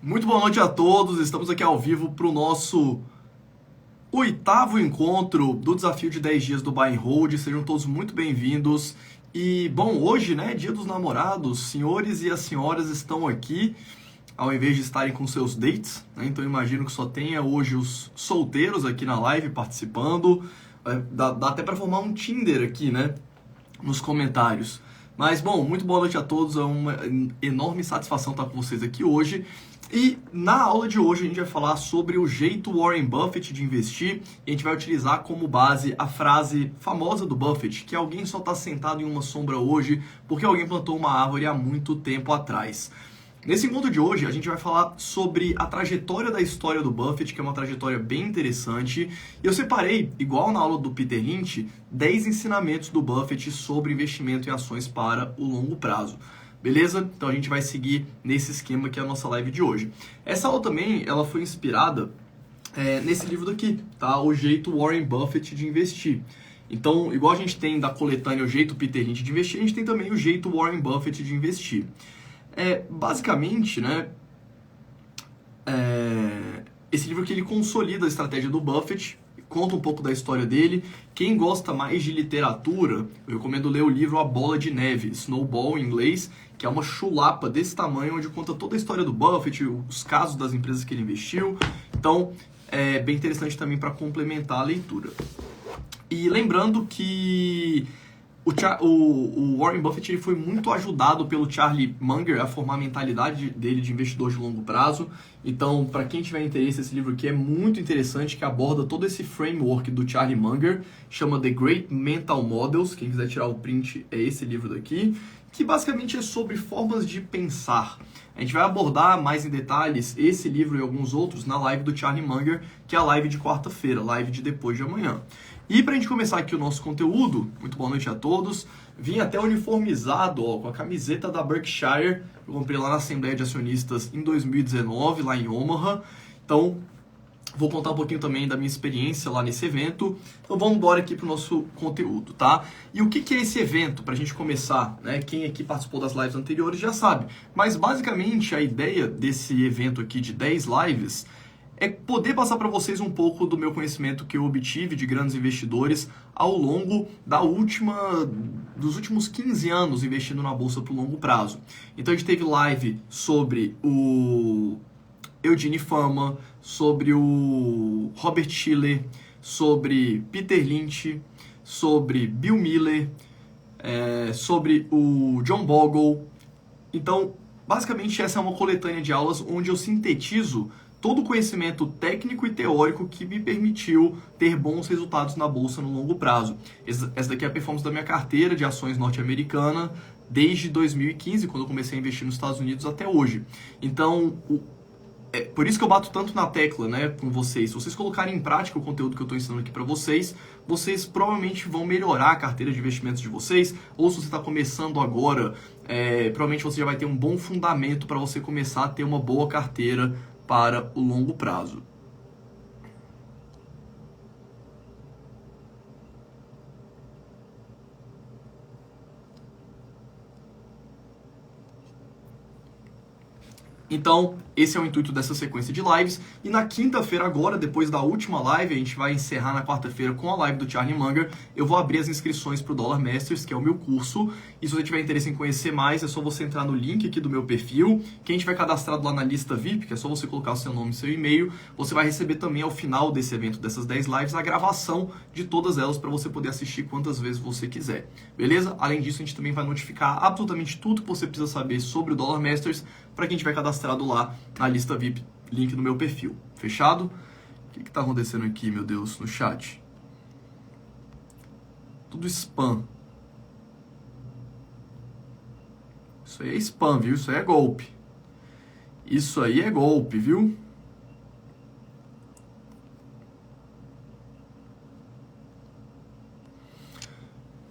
Muito boa noite a todos, estamos aqui ao vivo para o nosso oitavo encontro do desafio de 10 dias do Buy and Hold. Sejam todos muito bem-vindos. E, bom, hoje, né, Dia dos Namorados, senhores e as senhoras estão aqui ao invés de estarem com seus dates, né? Então imagino que só tenha hoje os solteiros aqui na live participando. Dá até para formar um Tinder aqui, né, nos comentários. Mas, bom, muito boa noite a todos, é uma enorme satisfação estar com vocês aqui hoje. E na aula de hoje a gente vai falar sobre o jeito Warren Buffett de investir e a gente vai utilizar como base a frase famosa do Buffett, que alguém só está sentado em uma sombra hoje porque alguém plantou uma árvore há muito tempo atrás. Nesse encontro de hoje, a gente vai falar sobre a trajetória da história do Buffett, que é uma trajetória bem interessante. E eu separei, igual na aula do Peter Lynch, 10 ensinamentos do Buffett sobre investimento em ações para o longo prazo. Beleza? Então a gente vai seguir nesse esquema que é a nossa live de hoje. Essa aula também ela foi inspirada nesse livro daqui, tá? O jeito Warren Buffett de investir. Então, igual a gente tem da coletânea o jeito Peter Lynch de investir, a gente tem também o jeito Warren Buffett de investir. Basicamente, né, esse livro que ele consolida a estratégia do Buffett, conta um pouco da história dele. Quem gosta mais de literatura, eu recomendo ler o livro A Bola de Neve, Snowball em inglês, que é uma chulapa desse tamanho, onde conta toda a história do Buffett, os casos das empresas que ele investiu. Então, é bem interessante também para complementar a leitura. E lembrando que o Warren Buffett ele foi muito ajudado pelo Charlie Munger a formar a mentalidade dele de investidor de longo prazo. Então, para quem tiver interesse, esse livro aqui é muito interessante, que aborda todo esse framework do Charlie Munger, chama The Great Mental Models. Quem quiser tirar o print é esse livro daqui, que basicamente é sobre formas de pensar. A gente vai abordar mais em detalhes esse livro e alguns outros na live do Charlie Munger, que é a live de quarta-feira, live de depois de amanhã. E para a gente começar aqui o nosso conteúdo, muito boa noite a todos. Vim até uniformizado, com a camiseta da Berkshire. Eu comprei lá na Assembleia de Acionistas em 2019, lá em Omaha. Então, vou contar um pouquinho também da minha experiência lá nesse evento. Então, vamos embora aqui para o nosso conteúdo, tá? E o que é esse evento, para a gente começar, né? Quem aqui participou das lives anteriores já sabe. Mas, basicamente, a ideia desse evento aqui de 10 lives é poder passar para vocês um pouco do meu conhecimento que eu obtive de grandes investidores ao longo dos últimos 15 anos investindo na bolsa por longo prazo. Então a gente teve live sobre o Eugene Fama, sobre o Robert Shiller, sobre Peter Lynch, sobre Bill Miller, sobre o John Bogle. Então, basicamente essa é uma coletânea de aulas onde eu sintetizo todo o conhecimento técnico e teórico que me permitiu ter bons resultados na bolsa no longo prazo. Essa daqui é a performance da minha carteira de ações norte-americana desde 2015, quando eu comecei a investir nos Estados Unidos, até hoje. Então, por isso que eu bato tanto na tecla, né, com vocês. Se vocês colocarem em prática o conteúdo que eu estou ensinando aqui para vocês, vocês provavelmente vão melhorar a carteira de investimentos de vocês. Ou se você está começando agora, provavelmente você já vai ter um bom fundamento para você começar a ter uma boa carteira para o longo prazo. Então, esse é o intuito dessa sequência de lives. E na quinta-feira agora, depois da última live, a gente vai encerrar na quarta-feira com a live do Charlie Munger. Eu vou abrir as inscrições para o Dollar Masters, que é o meu curso. E se você tiver interesse em conhecer mais, é só você entrar no link aqui do meu perfil. Quem tiver cadastrado lá na lista VIP, que é só você colocar o seu nome e seu e-mail, você vai receber também ao final desse evento, dessas 10 lives, a gravação de todas elas para você poder assistir quantas vezes você quiser. Beleza? Além disso, a gente também vai notificar absolutamente tudo que você precisa saber sobre o Dollar Masters para quem tiver cadastrado lá na lista VIP, link no meu perfil. Fechado? O que está acontecendo aqui, meu Deus, no chat? Tudo spam. Isso aí é spam, viu? Isso aí é golpe. Isso aí é golpe, viu?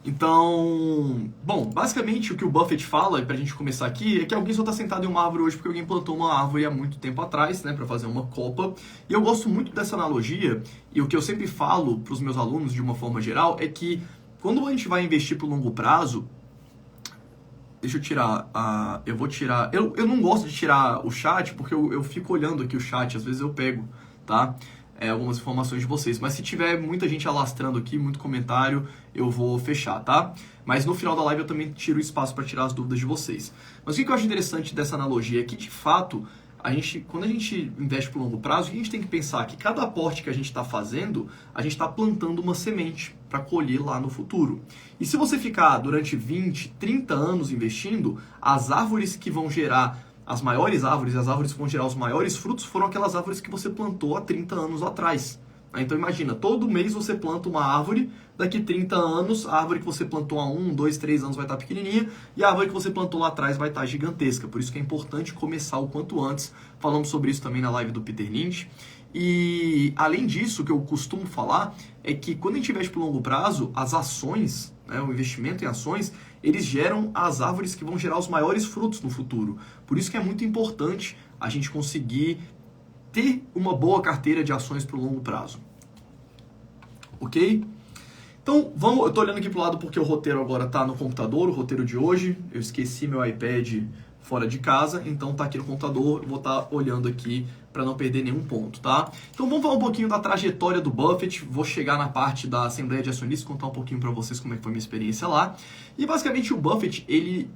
Então, bom, basicamente o que o Buffett fala, pra gente começar aqui, é que alguém só tá sentado em uma árvore hoje porque alguém plantou uma árvore há muito tempo atrás, né, pra fazer uma copa. E eu gosto muito dessa analogia, e o que eu sempre falo pros meus alunos de uma forma geral é que quando a gente vai investir pro longo prazo, Deixa eu tirar a... Eu vou tirar... Eu não gosto de tirar o chat, porque eu fico olhando aqui o chat, às vezes eu pego, tá? Algumas informações de vocês. Mas se tiver muita gente alastrando aqui, muito comentário, eu vou fechar, tá? Mas no final da live eu também tiro espaço para tirar as dúvidas de vocês. Mas o que eu acho interessante dessa analogia é que, de fato, quando a gente investe por longo prazo, a gente tem que pensar que cada aporte que a gente está fazendo, a gente está plantando uma semente para colher lá no futuro. E se você ficar durante 20, 30 anos investindo, as árvores que vão gerar as maiores árvores, as árvores que vão gerar os maiores frutos, foram aquelas árvores que você plantou há 30 anos atrás. Então imagina, todo mês você planta uma árvore, daqui 30 anos, a árvore que você plantou há 1, 2, 3 anos vai estar pequenininha, e a árvore que você plantou lá atrás vai estar gigantesca. Por isso que é importante começar o quanto antes. Falamos sobre isso também na live do Peter Lynch. E além disso, o que eu costumo falar é que quando a gente investe por longo prazo, as ações, né, o investimento em ações, eles geram as árvores que vão gerar os maiores frutos no futuro. Por isso que é muito importante a gente conseguir ter uma boa carteira de ações para o longo prazo. Ok? Então, eu estou olhando aqui para o lado porque o roteiro agora está no computador, o roteiro de hoje. Eu esqueci meu iPad fora de casa, então está aqui no computador. Eu vou estar olhando aqui para não perder nenhum ponto, tá? Então vamos falar um pouquinho da trajetória do Buffett. Vou chegar na parte da Assembleia de Acionistas, contar um pouquinho para vocês como é que foi a minha experiência lá. E basicamente o Buffett, ele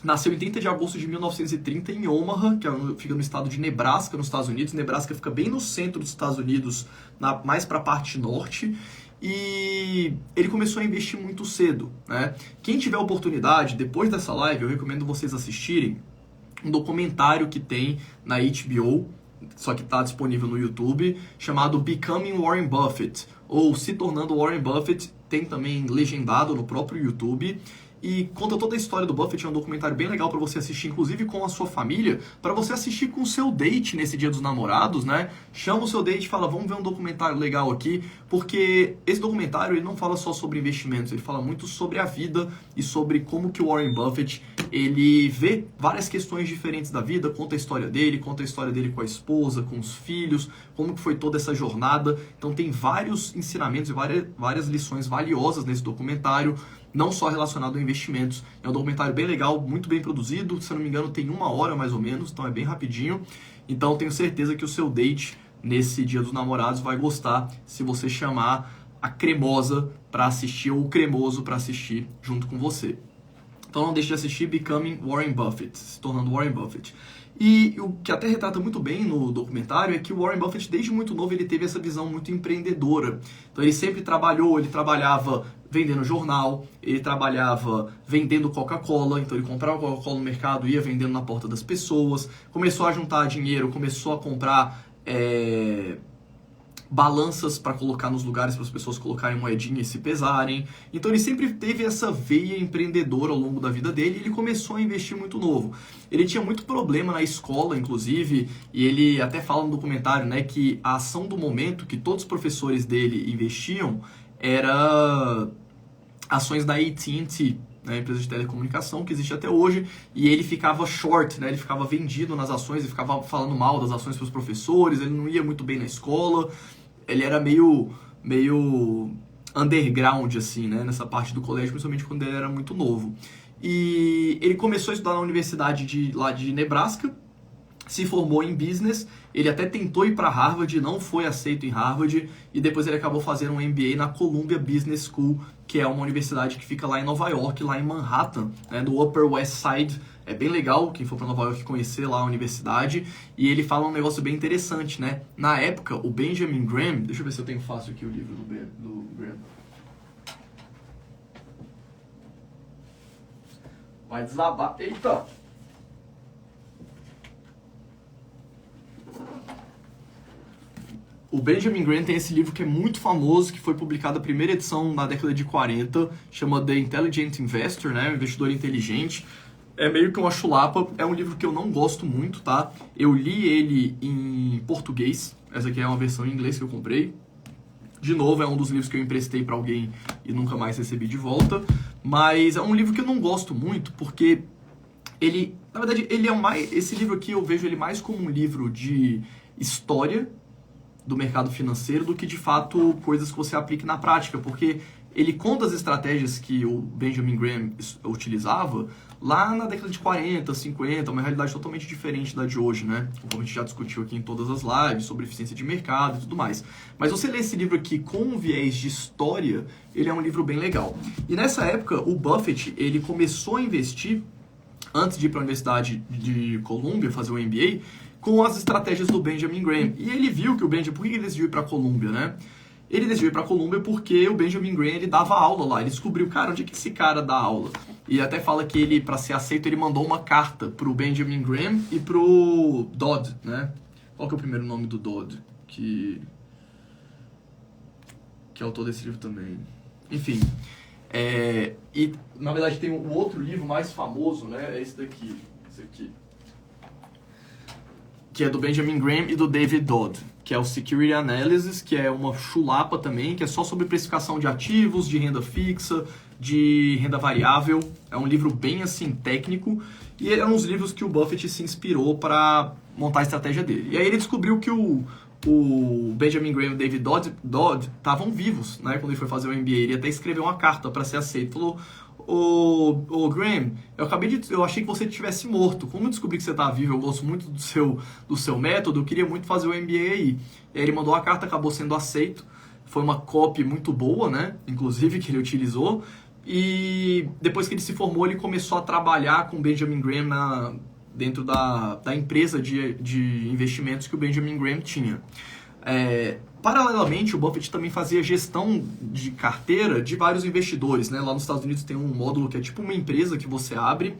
nasceu em 30 de agosto de 1930 em Omaha, que fica no estado de Nebraska, nos Estados Unidos. Nebraska fica bem no centro dos Estados Unidos, mais para a parte norte. E ele começou a investir muito cedo, né? Quem tiver oportunidade, depois dessa live, eu recomendo vocês assistirem um documentário que tem na HBO, só que está disponível no YouTube, chamado Becoming Warren Buffett, ou Se Tornando Warren Buffett, tem também legendado no próprio YouTube. E conta toda a história do Buffett, é um documentário bem legal para você assistir, inclusive com a sua família, para você assistir com o seu date nesse Dia dos Namorados, né? Chama o seu date e fala, vamos ver um documentário legal aqui, porque esse documentário ele não fala só sobre investimentos, ele fala muito sobre a vida e sobre como que o Warren Buffett, ele vê várias questões diferentes da vida, conta a história dele com a esposa, com os filhos, como que foi toda essa jornada. Então tem vários ensinamentos e várias lições valiosas nesse documentário, não só relacionado a investimentos. É um documentário bem legal, muito bem produzido, se eu não me engano tem 1 hora mais ou menos, então é bem rapidinho. Então tenho certeza que o seu date nesse Dia dos Namorados vai gostar se você chamar a cremosa para assistir ou o cremoso para assistir junto com você. Então não deixe de assistir Becoming Warren Buffett, Se Tornando Warren Buffett. E o que até retrata muito bem no documentário é que o Warren Buffett, desde muito novo, ele teve essa visão muito empreendedora. Então ele sempre ele trabalhava vendendo jornal, ele trabalhava vendendo Coca-Cola, então ele comprava Coca-Cola no mercado, ia vendendo na porta das pessoas, começou a juntar dinheiro, começou a comprar balanças para colocar nos lugares para as pessoas colocarem moedinha e se pesarem. Então ele sempre teve essa veia empreendedora ao longo da vida dele e ele começou a investir muito novo. Ele tinha muito problema na escola, inclusive, e ele até fala no documentário, né, que a ação do momento que todos os professores dele investiam era ações da AT&T, né, empresa de telecomunicação que existe até hoje, e ele ficava short, né, ele ficava vendido nas ações, ele ficava falando mal das ações para os professores, ele não ia muito bem na escola, ele era meio underground, assim, né, nessa parte do colégio, principalmente quando ele era muito novo. E ele começou a estudar na universidade lá de Nebraska, se formou em business, ele até tentou ir para Harvard, não foi aceito em Harvard, e depois ele acabou fazendo um MBA na Columbia Business School, que é uma universidade que fica lá em Nova York, lá em Manhattan, né, no Upper West Side. É bem legal, quem for para Nova York conhecer lá a universidade, e ele fala um negócio bem interessante, né? Na época, o Benjamin Graham, deixa eu ver se eu tenho fácil aqui o livro do Graham. Vai desabar, eita! O Benjamin Graham tem esse livro que é muito famoso, que foi publicado a primeira edição na década de 40, chama The Intelligent Investor, né? O Investidor Inteligente. É meio que uma chulapa, é um livro que eu não gosto muito, tá? Eu li ele em português, essa aqui é uma versão em inglês que eu comprei. De novo, é um dos livros que eu emprestei para alguém e nunca mais recebi de volta. Mas é um livro que eu não gosto muito, porque ele... Na verdade, ele é esse livro aqui eu vejo ele mais como um livro de história do mercado financeiro do que, de fato, coisas que você aplique na prática, porque ele conta as estratégias que o Benjamin Graham utilizava lá na década de 40, 50, uma realidade totalmente diferente da de hoje, né? Como a gente já discutiu aqui em todas as lives, sobre eficiência de mercado e tudo mais. Mas você lê esse livro aqui com um viés de história, ele é um livro bem legal. E nessa época, o Buffett, ele começou a investir, antes de ir para a Universidade de Columbia fazer o MBA, com as estratégias do Benjamin Graham. E ele viu que o Benjamin... Por que ele decidiu ir para a Columbia, né? Ele decidiu ir para a Columbia porque o Benjamin Graham, ele dava aula lá. Ele descobriu, cara, onde é que esse cara dá aula? E até fala que ele, para ser aceito, ele mandou uma carta pro Benjamin Graham e pro Dodd, né? Qual que é o primeiro nome do Dodd? Que é autor desse livro também. Enfim. E, na verdade, tem um outro livro mais famoso, né? É esse daqui. Esse aqui. Que é do Benjamin Graham e do David Dodd, que é o Security Analysis, que é uma chulapa também, que é só sobre precificação de ativos, de renda fixa, de renda variável. É um livro bem assim técnico e é um dos livros que o Buffett se inspirou para montar a estratégia dele. E aí ele descobriu que o Benjamin Graham e o David Dodd estavam vivos, né? Quando ele foi fazer o MBA, ele até escreveu uma carta para ser aceito. Falou: Ô Graham, eu achei que você estivesse morto. Como eu descobri que você está vivo, eu gosto muito do seu método, eu queria muito fazer o MBA aí. E aí ele mandou a carta, acabou sendo aceito. Foi uma copy muito boa, né? Inclusive, que ele utilizou. E depois que ele se formou, ele começou a trabalhar com o Benjamin Graham dentro da empresa de investimentos que o Benjamin Graham tinha. Paralelamente, o Buffett também fazia gestão de carteira de vários investidores, né? Lá nos Estados Unidos tem um módulo que é tipo uma empresa que você abre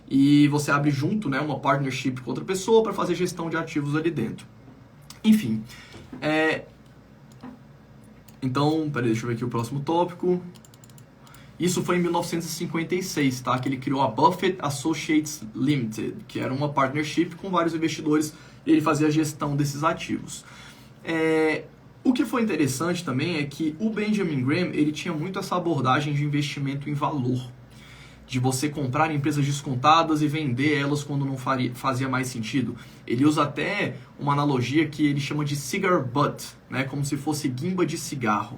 e você abre junto, né, uma partnership com outra pessoa para fazer gestão de ativos ali dentro. Enfim, então, peraí, deixa eu ver aqui o próximo tópico. Isso foi em 1956, tá? Que ele criou a Buffett Associates Limited, que era uma partnership com vários investidores e ele fazia a gestão desses ativos. O que foi interessante também é que o Benjamin Graham, ele tinha muito essa abordagem de investimento em valor, de você comprar empresas descontadas e vender elas quando não fazia mais sentido. Ele usa até uma analogia que ele chama de cigar butt, né? Como se fosse guimba de cigarro.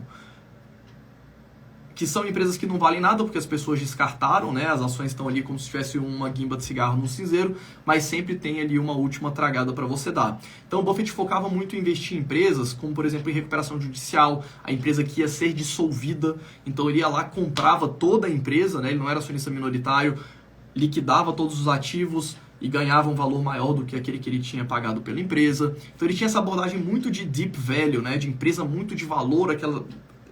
Que são empresas que não valem nada porque as pessoas descartaram, né? As ações estão ali como se tivesse uma guimba de cigarro no cinzeiro, mas sempre tem ali uma última tragada para você dar. Então o Buffett focava muito em investir em empresas, como por exemplo em recuperação judicial, a empresa que ia ser dissolvida, então ele ia lá, comprava toda a empresa, né? Ele não era acionista minoritário, liquidava todos os ativos e ganhava um valor maior do que aquele que ele tinha pagado pela empresa. Então ele tinha essa abordagem muito de deep value, né? De empresa muito de valor,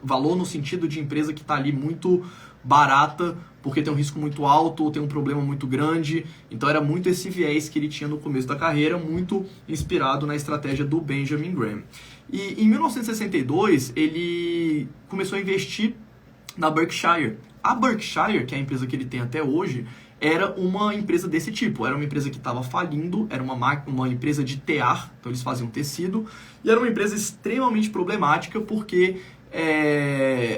valor no sentido de empresa que está ali muito barata, porque tem um risco muito alto ou tem um problema muito grande. Então era muito esse viés que ele tinha no começo da carreira, muito inspirado na estratégia do Benjamin Graham. E em 1962 ele começou a investir na Berkshire. A Berkshire, que é a empresa que ele tem até hoje, era uma empresa desse tipo. Era uma empresa que estava falindo, era uma empresa de tear, então eles faziam tecido, e era uma empresa extremamente problemática porque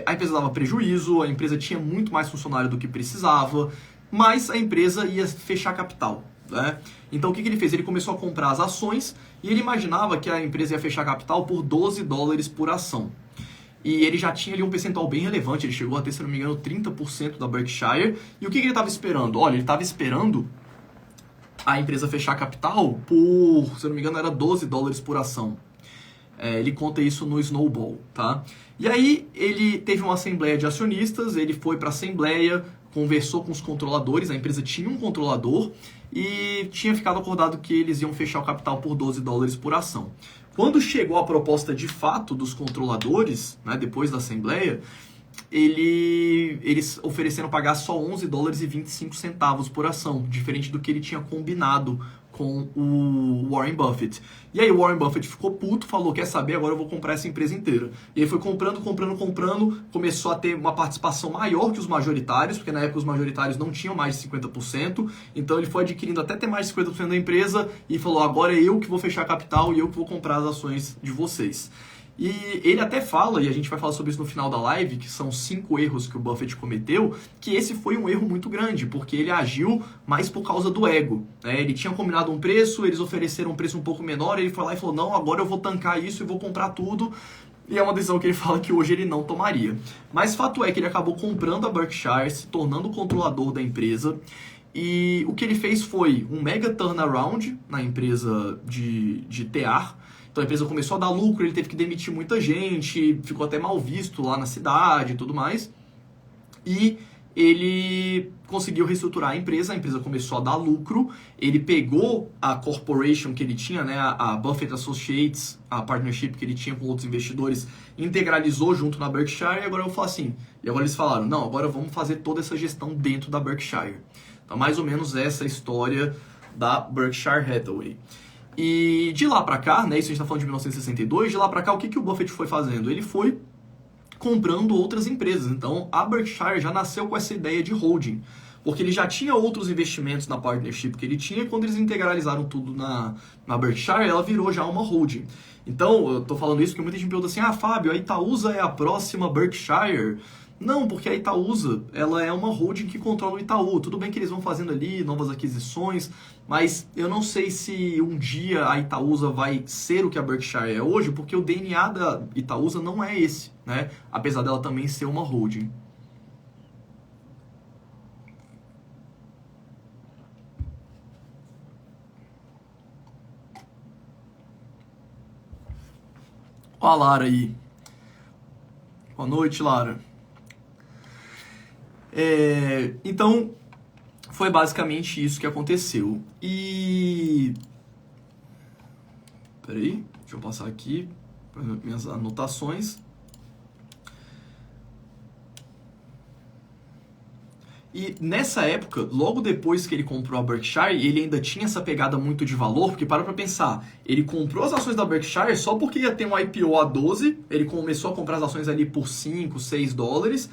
a empresa dava prejuízo, a empresa tinha muito mais funcionário do que precisava, mas a empresa ia fechar capital, né? Então o que ele fez? Ele começou a comprar as ações e ele imaginava que a empresa ia fechar capital por $12 por ação. E ele já tinha ali um percentual bem relevante, ele chegou a ter, se não me engano, 30% da Berkshire. E o que ele estava esperando? Olha, ele estava esperando a empresa fechar capital por, se não me engano, era $12 por ação. Ele conta isso no Snowball, tá? E aí ele teve uma assembleia de acionistas, ele foi para a assembleia, conversou com os controladores, a empresa tinha um controlador e tinha ficado acordado que eles iam fechar o capital por $12 por ação. Quando chegou a proposta de fato dos controladores, né, depois da assembleia, eles ofereceram pagar só $11,25 por ação, diferente do que ele tinha combinado com o Warren Buffett. E aí o Warren Buffett ficou puto, falou, quer saber, agora eu vou comprar essa empresa inteira. E aí foi comprando, começou a ter uma participação maior que os majoritários, porque na época os majoritários não tinham mais de 50%, então ele foi adquirindo até ter mais de 50% da empresa e falou, agora é eu que vou fechar capital e eu que vou comprar as ações de vocês. E ele até fala, e a gente vai falar sobre isso no final da live, que são 5 erros que o Buffett cometeu, que esse foi um erro muito grande, porque ele agiu mais por causa do ego, né? Ele tinha combinado um preço, eles ofereceram um preço um pouco menor, ele foi lá e falou, não, agora eu vou tancar isso e vou comprar tudo. E é uma decisão que ele fala que hoje ele não tomaria. Mas fato é que ele acabou comprando a Berkshire, se tornando o controlador da empresa. E o que ele fez foi um mega turnaround na empresa de tear. Então a empresa começou a dar lucro, ele teve que demitir muita gente, ficou até mal visto lá na cidade e tudo mais. E ele conseguiu reestruturar a empresa começou a dar lucro, ele pegou a corporation que ele tinha, né, a Buffett Associates, a partnership que ele tinha com outros investidores, integralizou junto na Berkshire, e agora eu falo assim, e agora eles falaram, não, agora vamos fazer toda essa gestão dentro da Berkshire. Então mais ou menos essa é a história da Berkshire Hathaway. E de lá pra cá, né, isso a gente tá falando de 1962, de lá pra cá o que o Buffett foi fazendo? Ele foi comprando outras empresas. Então, a Berkshire já nasceu com essa ideia de holding, porque ele já tinha outros investimentos na partnership que ele tinha, e quando eles integralizaram tudo na Berkshire, ela virou já uma holding. Então, eu tô falando isso porque muita gente pergunta assim, Fábio, a Itaúsa é a próxima Berkshire? Não, porque a Itaúsa, ela é uma holding que controla o Itaú. Tudo bem que eles vão fazendo ali novas aquisições, mas eu não sei se um dia a Itaúsa vai ser o que a Berkshire é hoje, porque o DNA da Itaúsa não é esse, né? Apesar dela também ser uma holding. Ó a Lara aí. Boa noite, Lara. Então, foi basicamente isso que aconteceu. E... Peraí, deixa eu passar aqui para minhas anotações. E nessa época, logo depois que ele comprou a Berkshire, ele ainda tinha essa pegada muito de valor, porque para pra pensar, ele comprou as ações da Berkshire só porque ia ter um IPO a 12, ele começou a comprar as ações ali por 5, 6 dólares,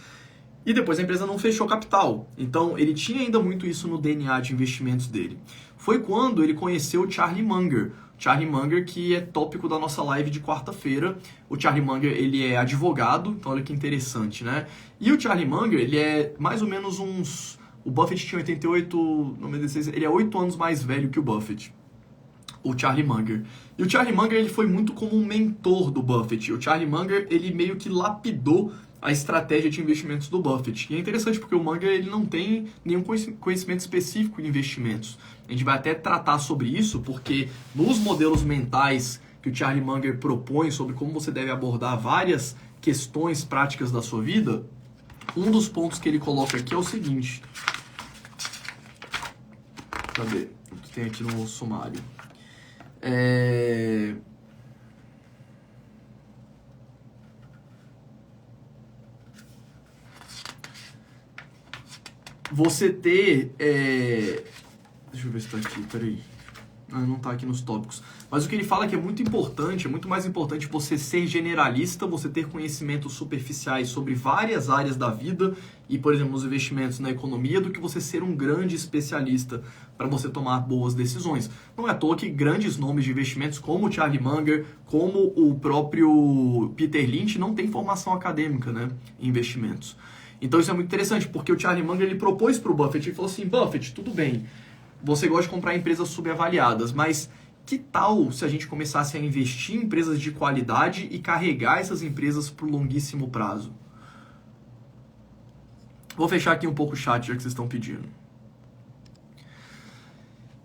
e depois a empresa não fechou capital. Então, ele tinha ainda muito isso no DNA de investimentos dele. Foi quando ele conheceu o Charlie Munger. Charlie Munger, que é tópico da nossa live de quarta-feira. O Charlie Munger, ele é advogado, então olha que interessante, né? E o Charlie Munger, ele é mais ou menos uns... O Buffett tinha 88, 96, ele é 8 anos mais velho que o Buffett. O Charlie Munger. E o Charlie Munger, ele foi muito como um mentor do Buffett. O Charlie Munger, ele meio que lapidou a estratégia de investimentos do Buffett. E é interessante porque o Munger ele não tem nenhum conhecimento específico em investimentos. A gente vai até tratar sobre isso, porque nos modelos mentais que o Charlie Munger propõe sobre como você deve abordar várias questões práticas da sua vida, um dos pontos que ele coloca aqui é o seguinte. Cadê? O que tem aqui no sumário? Você ter... Deixa eu ver se tá aqui, peraí. Não tá aqui nos tópicos. Mas o que ele fala é que é muito importante, é muito mais importante você ser generalista, você ter conhecimentos superficiais sobre várias áreas da vida e, por exemplo, nos investimentos na economia, do que você ser um grande especialista para você tomar boas decisões. Não é à toa que grandes nomes de investimentos, como o Charlie Munger, como o próprio Peter Lynch, não têm formação acadêmica, né, em investimentos. Então isso é muito interessante, porque o Charlie Munger ele propôs para o Buffett e falou assim, Buffett, tudo bem, você gosta de comprar empresas subavaliadas, mas que tal se a gente começasse a investir em empresas de qualidade e carregar essas empresas para o longuíssimo prazo? Vou fechar aqui um pouco o chat, já que vocês estão pedindo.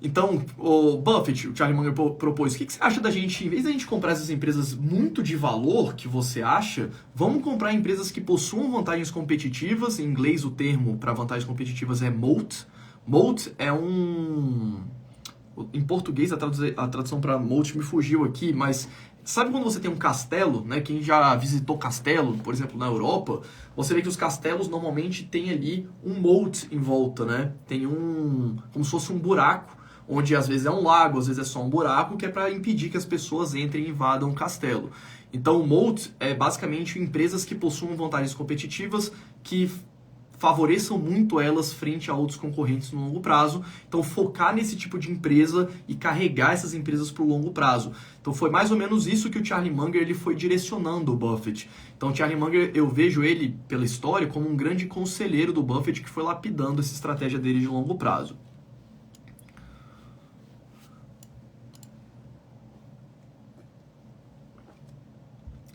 Então, o Buffett, o Charlie Munger propôs, o que você acha da gente, em vez da gente comprar essas empresas muito de valor que você acha, vamos comprar empresas que possuam vantagens competitivas, em inglês o termo para vantagens competitivas é moat. Moat é em português a tradução para moat me fugiu aqui, mas sabe quando você tem um castelo, né? Quem já visitou castelo, por exemplo, na Europa, você vê que os castelos normalmente têm ali um moat em volta, né? Tem como se fosse um buraco, onde às vezes é um lago, às vezes é só um buraco, que é para impedir que as pessoas entrem e invadam o castelo. Então o moat é basicamente empresas que possuam vantagens competitivas que favoreçam muito elas frente a outros concorrentes no longo prazo. Então, focar nesse tipo de empresa e carregar essas empresas para o longo prazo. Então, foi mais ou menos isso que o Charlie Munger ele foi direcionando o Buffett. Então, o Charlie Munger, eu vejo ele, pela história, como um grande conselheiro do Buffett que foi lapidando essa estratégia dele de longo prazo.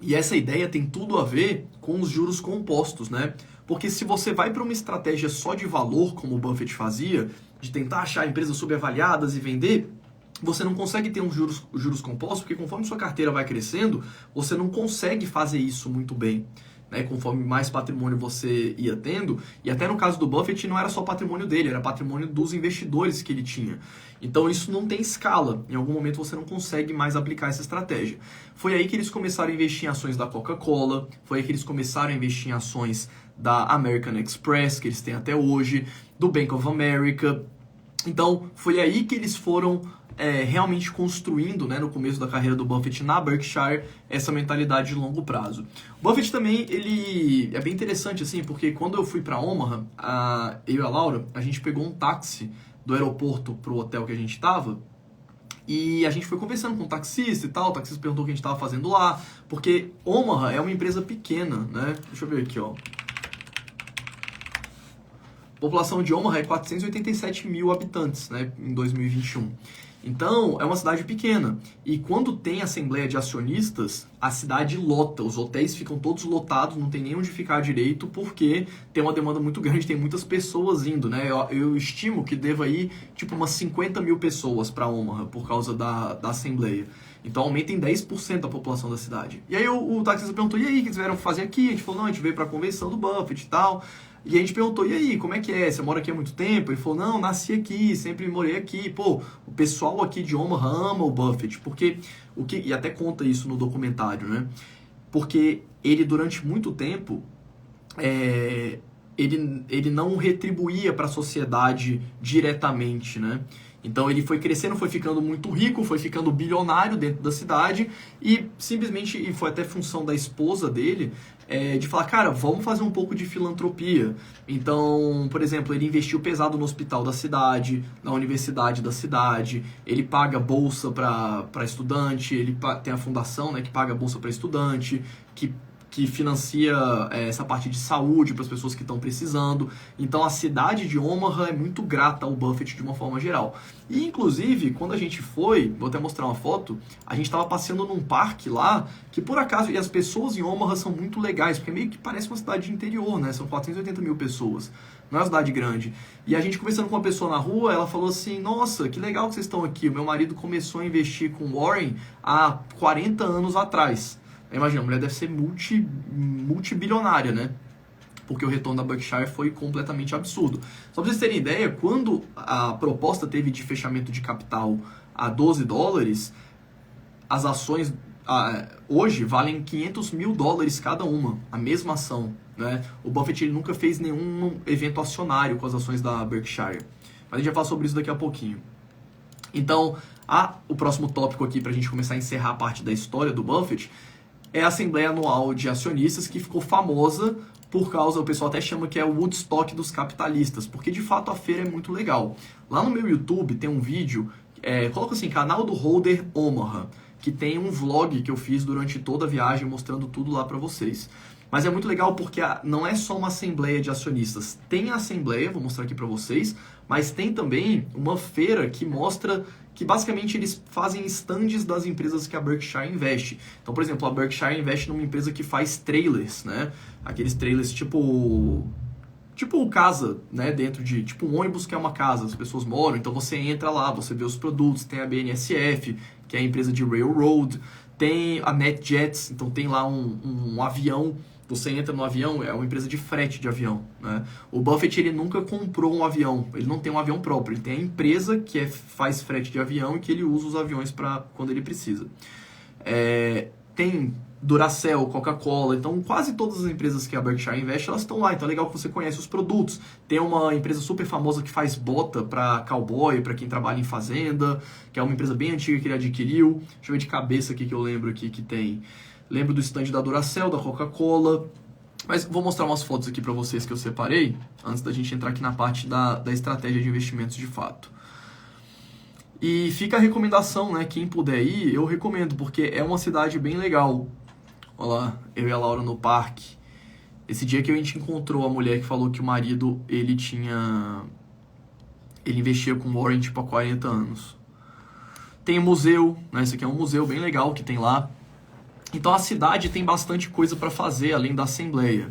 E essa ideia tem tudo a ver com os juros compostos, né? Porque se você vai para uma estratégia só de valor, como o Buffett fazia, de tentar achar empresas subavaliadas e vender, você não consegue ter uns juros compostos, porque conforme sua carteira vai crescendo, você não consegue fazer isso muito bem. Né, conforme mais patrimônio você ia tendo, e até no caso do Buffett não era só patrimônio dele, era patrimônio dos investidores que ele tinha. Então isso não tem escala, em algum momento você não consegue mais aplicar essa estratégia. Foi aí que eles começaram a investir em ações da Coca-Cola, foi aí que eles começaram a investir em ações da American Express, que eles têm até hoje, do Bank of America. Então foi aí que eles foram realmente construindo, né, no começo da carreira do Buffett na Berkshire, essa mentalidade de longo prazo. O Buffett também, ele é bem interessante, assim, porque quando eu fui para Omaha, eu e a Laura, a gente pegou um táxi do aeroporto pro hotel que a gente estava, e a gente foi conversando com o taxista e tal, o taxista perguntou o que a gente estava fazendo lá, porque Omaha é uma empresa pequena, né? Deixa eu ver aqui, ó. A população de Omaha é 487 mil habitantes, né, em 2021. Então, é uma cidade pequena. E quando tem assembleia de acionistas, a cidade lota. Os hotéis ficam todos lotados, não tem nem onde ficar direito, porque tem uma demanda muito grande, tem muitas pessoas indo, né? Eu estimo que deva ir, tipo, umas 50 mil pessoas para Omaha, por causa da assembleia. Então, aumenta em 10% a população da cidade. E aí o taxista perguntou, e aí, o que vocês vieram fazer aqui? A gente falou, não, a gente veio para a convenção do Buffett e tal. E a gente perguntou, e aí, como é que é? Você mora aqui há muito tempo? Ele falou, não, nasci aqui, sempre morei aqui. Pô, o pessoal aqui de Omaha ama o Buffett, porque, e até conta isso no documentário, né? Porque ele, durante muito tempo, ele não retribuía para a sociedade diretamente, né? Então ele foi crescendo, foi ficando muito rico, foi ficando bilionário dentro da cidade e simplesmente, e foi até função da esposa dele, de falar, cara, vamos fazer um pouco de filantropia. Então, por exemplo, ele investiu pesado no hospital da cidade, na universidade da cidade, ele paga bolsa para estudante, ele tem a fundação, né, que paga bolsa para estudante, que financia essa parte de saúde para as pessoas que estão precisando. Então a cidade de Omaha é muito grata ao Buffett de uma forma geral. E inclusive, quando a gente foi, vou até mostrar uma foto, a gente estava passeando num parque lá, que por acaso, e as pessoas em Omaha são muito legais, porque meio que parece uma cidade de interior, né? São 480 mil pessoas. Não é uma cidade grande. E a gente conversando com uma pessoa na rua, ela falou assim, nossa, que legal que vocês estão aqui. O meu marido começou a investir com Warren há 40 anos atrás. Imagina, a mulher deve ser multibilionária, né? Porque o retorno da Berkshire foi completamente absurdo. Só pra vocês terem ideia, quando a proposta teve de fechamento de capital a $12, as ações hoje valem $500 mil cada uma, a mesma ação, né? O Buffett ele nunca fez nenhum evento acionário com as ações da Berkshire. Mas a gente vai falar sobre isso daqui a pouquinho. Então, o próximo tópico aqui pra gente começar a encerrar a parte da história do Buffett é a Assembleia Anual de Acionistas, que ficou famosa por causa, o pessoal até chama que é o Woodstock dos capitalistas, porque de fato a feira é muito legal. Lá no meu YouTube tem um vídeo, coloca assim, canal do Holder Omaha, que tem um vlog que eu fiz durante toda a viagem, mostrando tudo lá pra vocês. Mas é muito legal porque não é só uma assembleia de acionistas. Tem a assembleia, vou mostrar aqui pra vocês, mas tem também uma feira que mostra que basicamente eles fazem estandes das empresas que a Berkshire investe. Então, por exemplo, a Berkshire investe numa empresa que faz trailers, né? Aqueles trailers tipo casa, né? Dentro de, tipo um ônibus que é uma casa, as pessoas moram, então você entra lá, você vê os produtos, tem a BNSF, que é a empresa de railroad, tem a NetJets, então tem lá um avião. Você entra no avião, é uma empresa de frete de avião, né? O Buffett, ele nunca comprou um avião, ele não tem um avião próprio, ele tem a empresa que faz frete de avião e que ele usa os aviões para quando ele precisa. Tem Duracell, Coca-Cola, então quase todas as empresas que a Berkshire investe, elas estão lá, então é legal que você conhece os produtos. Tem uma empresa super famosa que faz bota para cowboy, para quem trabalha em fazenda, que é uma empresa bem antiga que ele adquiriu. Deixa eu ver de cabeça aqui que eu lembro aqui que tem... Lembro do stand da Duracell, da Coca-Cola. Mas vou mostrar umas fotos aqui para vocês que eu separei, antes da gente entrar aqui na parte da estratégia de investimentos de fato. E fica a recomendação, né? Quem puder ir, eu recomendo, porque é uma cidade bem legal. Olha lá, eu e a Laura no parque. Esse dia que a gente encontrou a mulher que falou que o marido, ele investia com Warren, tipo, há 40 anos. Tem um museu, né? Esse aqui é um museu bem legal que tem lá. Então a cidade tem bastante coisa para fazer, além da Assembleia.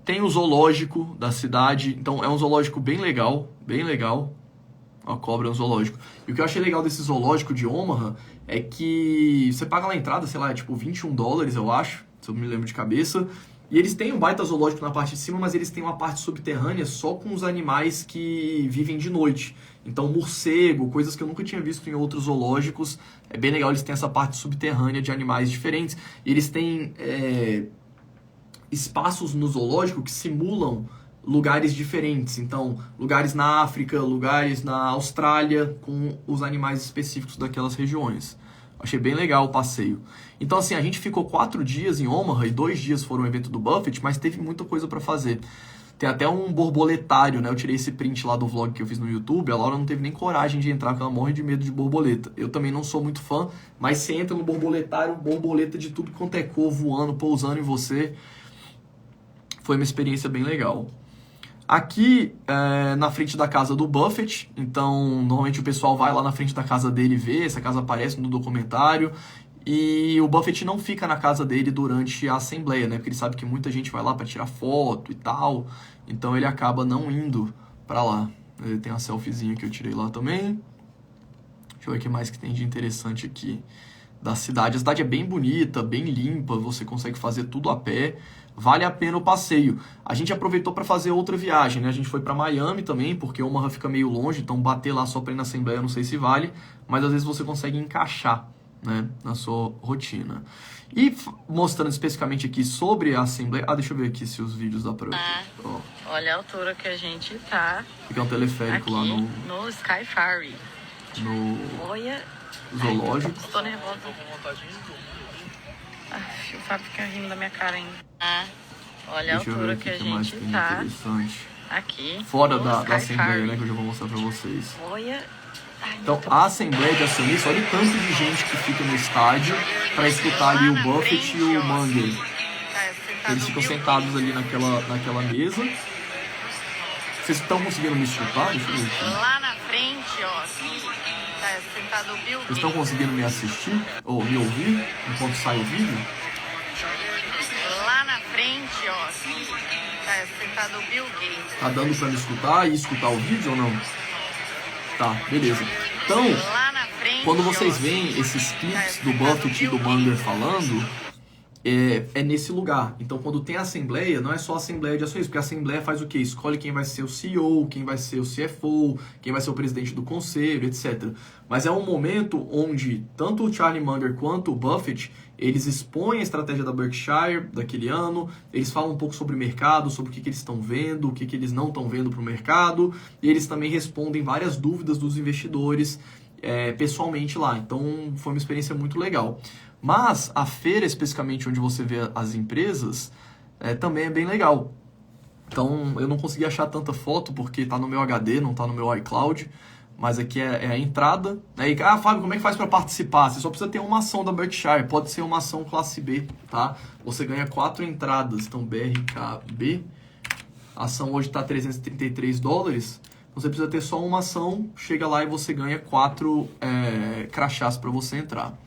Tem o zoológico da cidade, então é um zoológico bem legal, bem legal. A cobra é um zoológico. E o que eu achei legal desse zoológico de Omaha é que você paga lá a entrada, sei lá, é tipo $21, eu acho, se eu me lembro de cabeça. E eles têm um baita zoológico na parte de cima, mas eles têm uma parte subterrânea só com os animais que vivem de noite. Então, morcego, coisas que eu nunca tinha visto em outros zoológicos. É bem legal, eles têm essa parte subterrânea de animais diferentes. E eles têm espaços no zoológico que simulam lugares diferentes. Então, lugares na África, lugares na Austrália, com os animais específicos daquelas regiões. Achei bem legal o passeio. Então, assim, a gente ficou 4 dias em Omaha e 2 dias foram o evento do Buffett, mas teve muita coisa para fazer. Tem até um borboletário, né? Eu tirei esse print lá do vlog que eu fiz no YouTube. A Laura não teve nem coragem de entrar, porque ela morre de medo de borboleta. Eu também não sou muito fã, mas você entra no borboletário, borboleta de tudo quanto é cor voando, pousando em você. Foi uma experiência bem legal. Aqui, na frente da casa do Buffett, então normalmente o pessoal vai lá na frente da casa dele ver, essa casa aparece no documentário, e o Buffett não fica na casa dele durante a assembleia, né? Porque ele sabe que muita gente vai lá para tirar foto e tal, então ele acaba não indo para lá. Tem uma selfiezinha que eu tirei lá também. Deixa eu ver o que mais que tem de interessante aqui da cidade. A cidade é bem bonita, bem limpa, você consegue fazer tudo a pé. Vale a pena o passeio. A gente aproveitou para fazer outra viagem, né? A gente foi para Miami também, porque Omaha fica meio longe, então bater lá só para ir na Assembleia eu não sei se vale, mas às vezes você consegue encaixar, né, na sua rotina. E mostrando especificamente aqui sobre a Assembleia... deixa eu ver aqui se os vídeos dá para... Olha a altura que a gente tá. Fica um teleférico aqui, lá no Sky Ferry. Olha... zoológico. Tô nervosa. O Fábio fica rindo da minha cara ainda. Olha a altura que a gente tá. Aqui. Fora da Assembleia, né? Que eu já vou mostrar pra vocês. Olha. Então, a Assembleia de Acionistas, olha o tanto de gente que fica no estádio pra escutar ali o Buffett e o Munger. Eles ficam sentados ali naquela mesa. Vocês estão conseguindo me escutar? Deixa eu ver aqui. Lá na frente, ó. Tá sentado o Bill Gates. Vocês estão conseguindo me assistir? Ou me ouvir enquanto sai o vídeo? Lá na frente, ó. Tá sentado o Bill Gates. Tá dando pra me escutar e escutar o vídeo ou não? Tá, beleza. Então, quando vocês veem esses clipes do Buffett e do Munger falando, é nesse lugar. Então, quando tem assembleia, não é só assembleia de ações, porque a assembleia faz o quê? Escolhe quem vai ser o CEO, quem vai ser o CFO, quem vai ser o presidente do conselho, etc. Mas é um momento onde tanto o Charlie Munger quanto o Buffett, eles expõem a estratégia da Berkshire daquele ano, eles falam um pouco sobre o mercado, sobre o que eles estão vendo, o que eles não estão vendo para o mercado, e eles também respondem várias dúvidas dos investidores pessoalmente lá. Então, foi uma experiência muito legal. Mas a feira, especificamente onde você vê as empresas, também é bem legal. Então, eu não consegui achar tanta foto porque está no meu HD, não está no meu iCloud. Mas aqui é a entrada. E, Fábio, como é que faz para participar? Você só precisa ter uma ação da Berkshire. Pode ser uma ação classe B, tá? Você ganha 4 entradas. Então, BRKB. A ação hoje está $333. Então, você precisa ter só uma ação. Chega lá e você ganha 4 crachás para você entrar.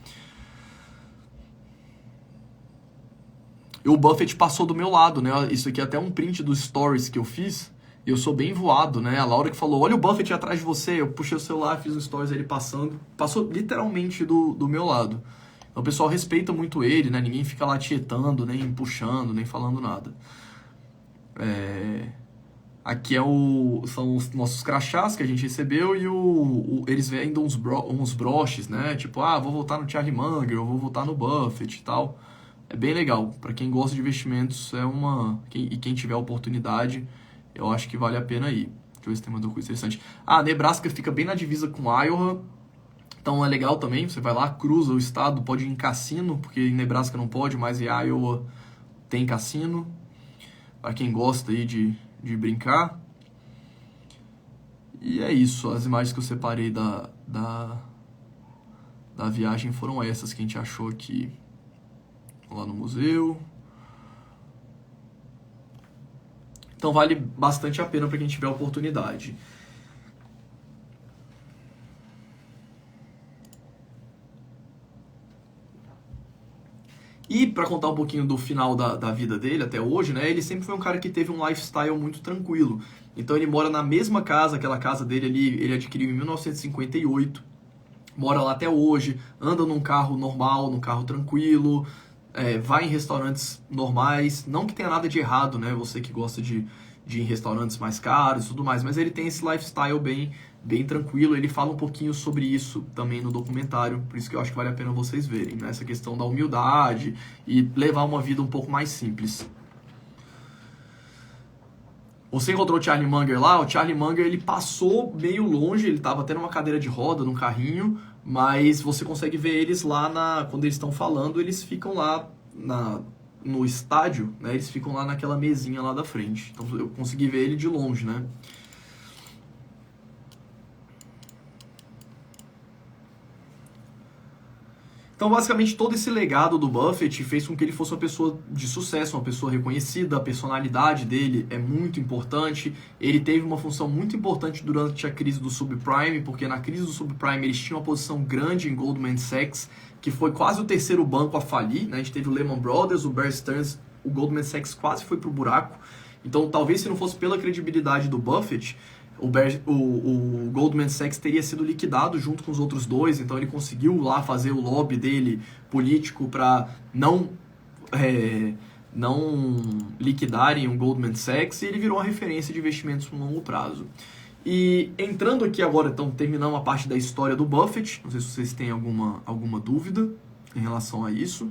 E o Buffett passou do meu lado, né? Isso aqui é até um print dos stories que eu fiz. Eu sou bem voado, né? A Laura que falou, olha o Buffett atrás de você. Eu puxei o celular, fiz um stories ele passando. Passou literalmente do meu lado. Então o pessoal respeita muito ele, né? Ninguém fica lá tietando, nem puxando, nem falando nada. Aqui são os nossos crachás que a gente recebeu e eles vendem uns broches, né? Tipo, vou votar no Charlie Munger, eu vou votar no Buffett e tal. É bem legal. Para quem gosta de investimentos, quem tiver oportunidade, eu acho que vale a pena ir. Deixa eu ver se tem uma coisa interessante. Nebraska fica bem na divisa com Iowa. Então é legal também. Você vai lá, cruza o estado, pode ir em cassino, porque em Nebraska não pode, mas em Iowa tem cassino. Para quem gosta aí de brincar. E é isso. As imagens que eu separei da viagem foram essas que a gente achou aqui lá no museu. Então vale bastante a pena para quem tiver oportunidade. E para contar um pouquinho do final da vida dele até hoje, né, ele sempre foi um cara que teve um lifestyle muito tranquilo. Então ele mora na mesma casa, aquela casa dele ali, ele adquiriu em 1958, mora lá até hoje, anda num carro normal, num carro tranquilo, vai em restaurantes normais, não que tenha nada de errado, né, você que gosta de ir em restaurantes mais caros e tudo mais, mas ele tem esse lifestyle bem tranquilo. Ele fala um pouquinho sobre isso também no documentário, por isso que eu acho que vale a pena vocês verem, né? Essa questão da humildade e levar uma vida um pouco mais simples. Você encontrou o Charlie Munger lá? O Charlie Munger, ele passou meio longe, ele estava até numa cadeira de roda, num carrinho, mas você consegue ver eles lá, quando eles estão falando, eles ficam lá no estádio, né? Eles ficam lá naquela mesinha lá da frente. Então eu consegui ver ele de longe, né? Então, basicamente, todo esse legado do Buffett fez com que ele fosse uma pessoa de sucesso, uma pessoa reconhecida. A personalidade dele é muito importante. Ele teve uma função muito importante durante a crise do subprime, porque na crise do subprime eles tinham uma posição grande em Goldman Sachs, que foi quase o terceiro banco a falir, né? A gente teve o Lehman Brothers, o Bear Stearns, o Goldman Sachs quase foi pro buraco. Então, talvez se não fosse pela credibilidade do Buffett, o Goldman Sachs teria sido liquidado junto com os outros dois. Então ele conseguiu lá fazer o lobby dele político para não liquidarem o Goldman Sachs, e ele virou uma referência de investimentos no longo prazo. E entrando aqui agora, então, terminando a parte da história do Buffett, não sei se vocês têm alguma dúvida em relação a isso.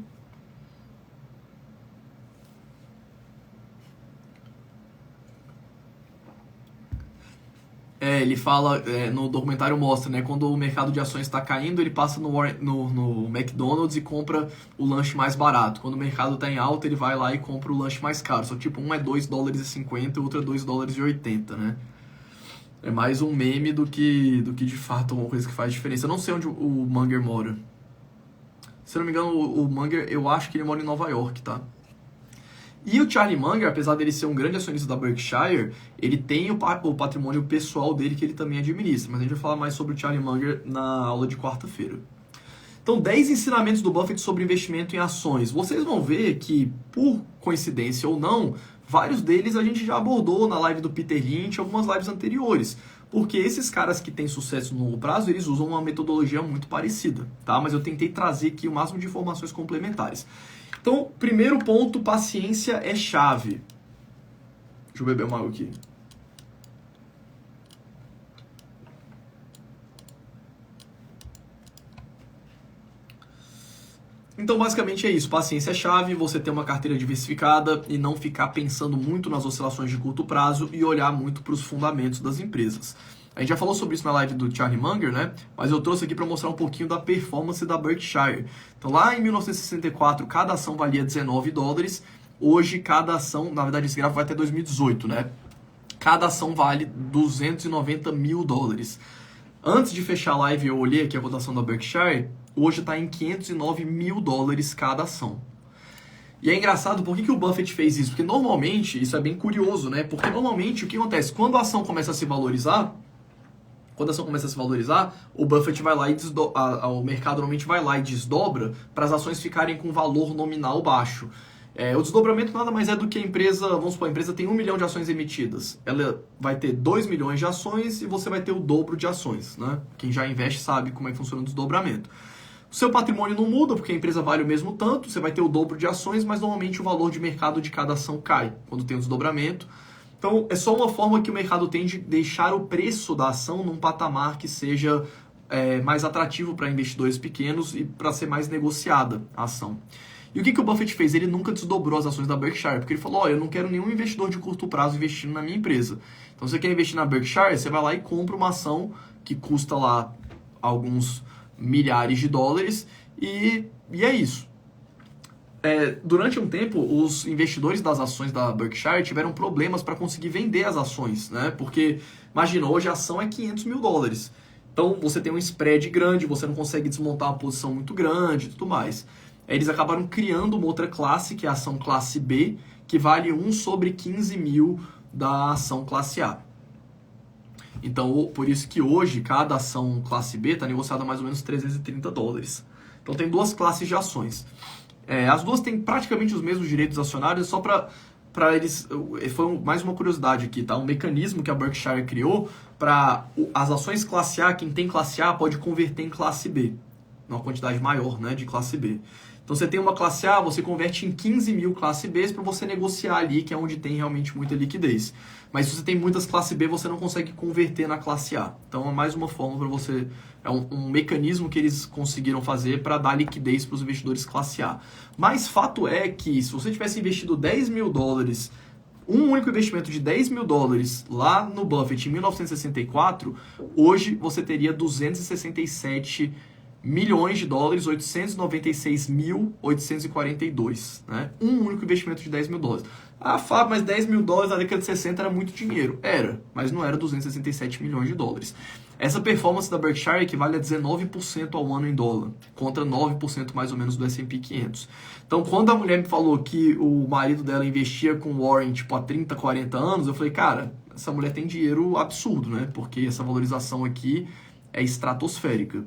Ele fala, no documentário mostra, né, quando o mercado de ações está caindo, ele passa no McDonald's e compra o lanche mais barato. Quando o mercado está em alta, ele vai lá e compra o lanche mais caro. Só que tipo, um é $2,50 e o outro é $2,80, né? É mais um meme do que de fato uma coisa que faz diferença. Eu não sei onde o Munger mora. Se eu não me engano, o Munger, eu acho que ele mora em Nova York, tá? E o Charlie Munger, apesar dele ser um grande acionista da Berkshire, ele tem o patrimônio pessoal dele que ele também administra. Mas a gente vai falar mais sobre o Charlie Munger na aula de quarta-feira. Então, 10 ensinamentos do Buffett sobre investimento em ações. Vocês vão ver que, por coincidência ou não, vários deles a gente já abordou na live do Peter Lynch e algumas lives anteriores. Porque esses caras que têm sucesso no longo prazo, eles usam uma metodologia muito parecida, tá? Mas eu tentei trazer aqui o máximo de informações complementares. Então, primeiro ponto, paciência é chave. Deixa eu beber uma água aqui. Então, basicamente é isso. Paciência é chave, você ter uma carteira diversificada e não ficar pensando muito nas oscilações de curto prazo e olhar muito para os fundamentos das empresas. A gente já falou sobre isso na live do Charlie Munger, né? Mas eu trouxe aqui para mostrar um pouquinho da performance da Berkshire. Então, lá em 1964, cada ação valia $19. Hoje, cada ação, na verdade, esse gráfico vai até 2018, né? Cada ação vale $290 mil. Antes de fechar a live, eu olhei aqui a cotação da Berkshire. Hoje está em $509 mil cada ação. E é engraçado, por que o Buffett fez isso? Porque normalmente, isso é bem curioso, né? Porque normalmente, o que acontece? Quando a ação começa a se valorizar, o Buffett vai lá e o mercado normalmente vai lá e desdobra para as ações ficarem com valor nominal baixo. O desdobramento nada mais é do que a empresa, vamos supor, a empresa tem 1 milhão de ações emitidas. Ela vai ter 2 milhões de ações e você vai ter o dobro de ações, né? Quem já investe sabe como é que funciona o desdobramento. O seu patrimônio não muda, porque a empresa vale o mesmo tanto, você vai ter o dobro de ações, mas normalmente o valor de mercado de cada ação cai quando tem o desdobramento. Então, é só uma forma que o mercado tem de deixar o preço da ação num patamar que seja mais atrativo para investidores pequenos e para ser mais negociada a ação. E o que o Buffett fez? Ele nunca desdobrou as ações da Berkshire, porque ele falou, eu não quero nenhum investidor de curto prazo investindo na minha empresa. Então, você quer investir na Berkshire, você vai lá e compra uma ação que custa lá alguns milhares de dólares e é isso. Durante um tempo, os investidores das ações da Berkshire tiveram problemas para conseguir vender as ações, né? Porque, imagina, hoje a ação é $500 mil. Então, você tem um spread grande, você não consegue desmontar uma posição muito grande e tudo mais. Eles acabaram criando uma outra classe, que é a ação classe B, que vale 1 sobre 15 mil da ação classe A. Então, por isso que hoje, cada ação classe B está negociada a mais ou menos $330. Então, tem duas classes de ações. As duas têm praticamente os mesmos direitos acionários, só para eles... Foi mais uma curiosidade aqui, tá? Um mecanismo que a Berkshire criou para as ações classe A, quem tem classe A pode converter em classe B, uma quantidade maior, né, de classe B. Então você tem uma classe A, você converte em 15 mil classe Bs para você negociar ali, que é onde tem realmente muita liquidez. Mas se você tem muitas classe B, você não consegue converter na classe A. Então é mais uma forma para você... É um mecanismo que eles conseguiram fazer para dar liquidez para os investidores classe A. Mas fato é que se você tivesse investido 10 mil dólares, um único investimento de 10 mil dólares lá no Buffett em 1964, hoje você teria 267 milhões de dólares, 896.842, né? Um único investimento de 10 mil dólares. Ah, Fábio, mas 10 mil dólares na década de 60 era muito dinheiro. Era, mas não era 267 milhões de dólares. Essa performance da Berkshire equivale a 19% ao ano em dólar, contra 9% mais ou menos do S&P 500. Então, quando a mulher me falou que o marido dela investia com Warren tipo, há 30, 40 anos, eu falei, cara, essa mulher tem dinheiro absurdo, né? Porque essa valorização aqui é estratosférica.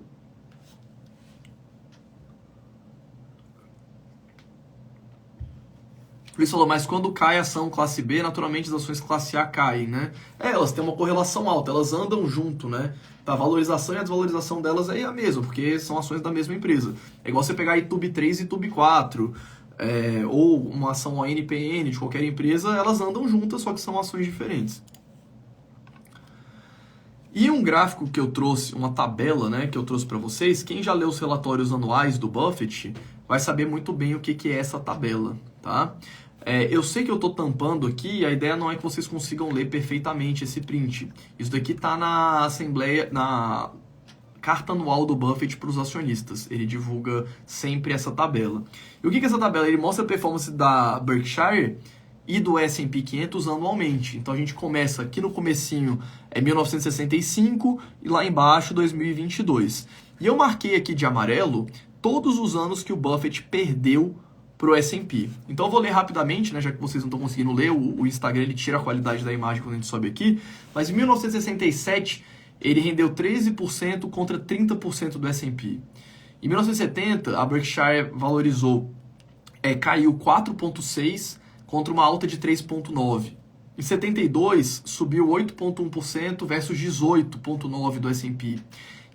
Luiz falou, mas quando cai a ação classe B, naturalmente as ações classe A caem, né? Elas têm uma correlação alta, elas andam junto, né? A valorização e a desvalorização delas é a mesma, porque são ações da mesma empresa. É igual você pegar ITUB 3 e ITUB 4, ou uma ação ONPN de qualquer empresa, elas andam juntas, só que são ações diferentes. E um gráfico que eu trouxe, uma tabela, né, que eu trouxe para vocês, quem já leu os relatórios anuais do Buffett vai saber muito bem o que é essa tabela, tá? Eu sei que eu estou tampando aqui, a ideia não é que vocês consigam ler perfeitamente esse print. Isso daqui está na assembleia, na carta anual do Buffett para os acionistas. Ele divulga sempre essa tabela. E o que é essa tabela? Ele mostra a performance da Berkshire e do S&P 500 anualmente. Então a gente começa aqui no comecinho, 1965, e lá embaixo 2022. E eu marquei aqui de amarelo todos os anos que o Buffett perdeu para o S&P. Então eu vou ler rapidamente, né, já que vocês não estão conseguindo ler, o Instagram ele tira a qualidade da imagem quando a gente sobe aqui, mas em 1967 ele rendeu 13% contra 30% do S&P. Em 1970 a Berkshire valorizou, caiu 4,6% contra uma alta de 3,9%. Em 72 subiu 8,1% versus 18,9% do S&P.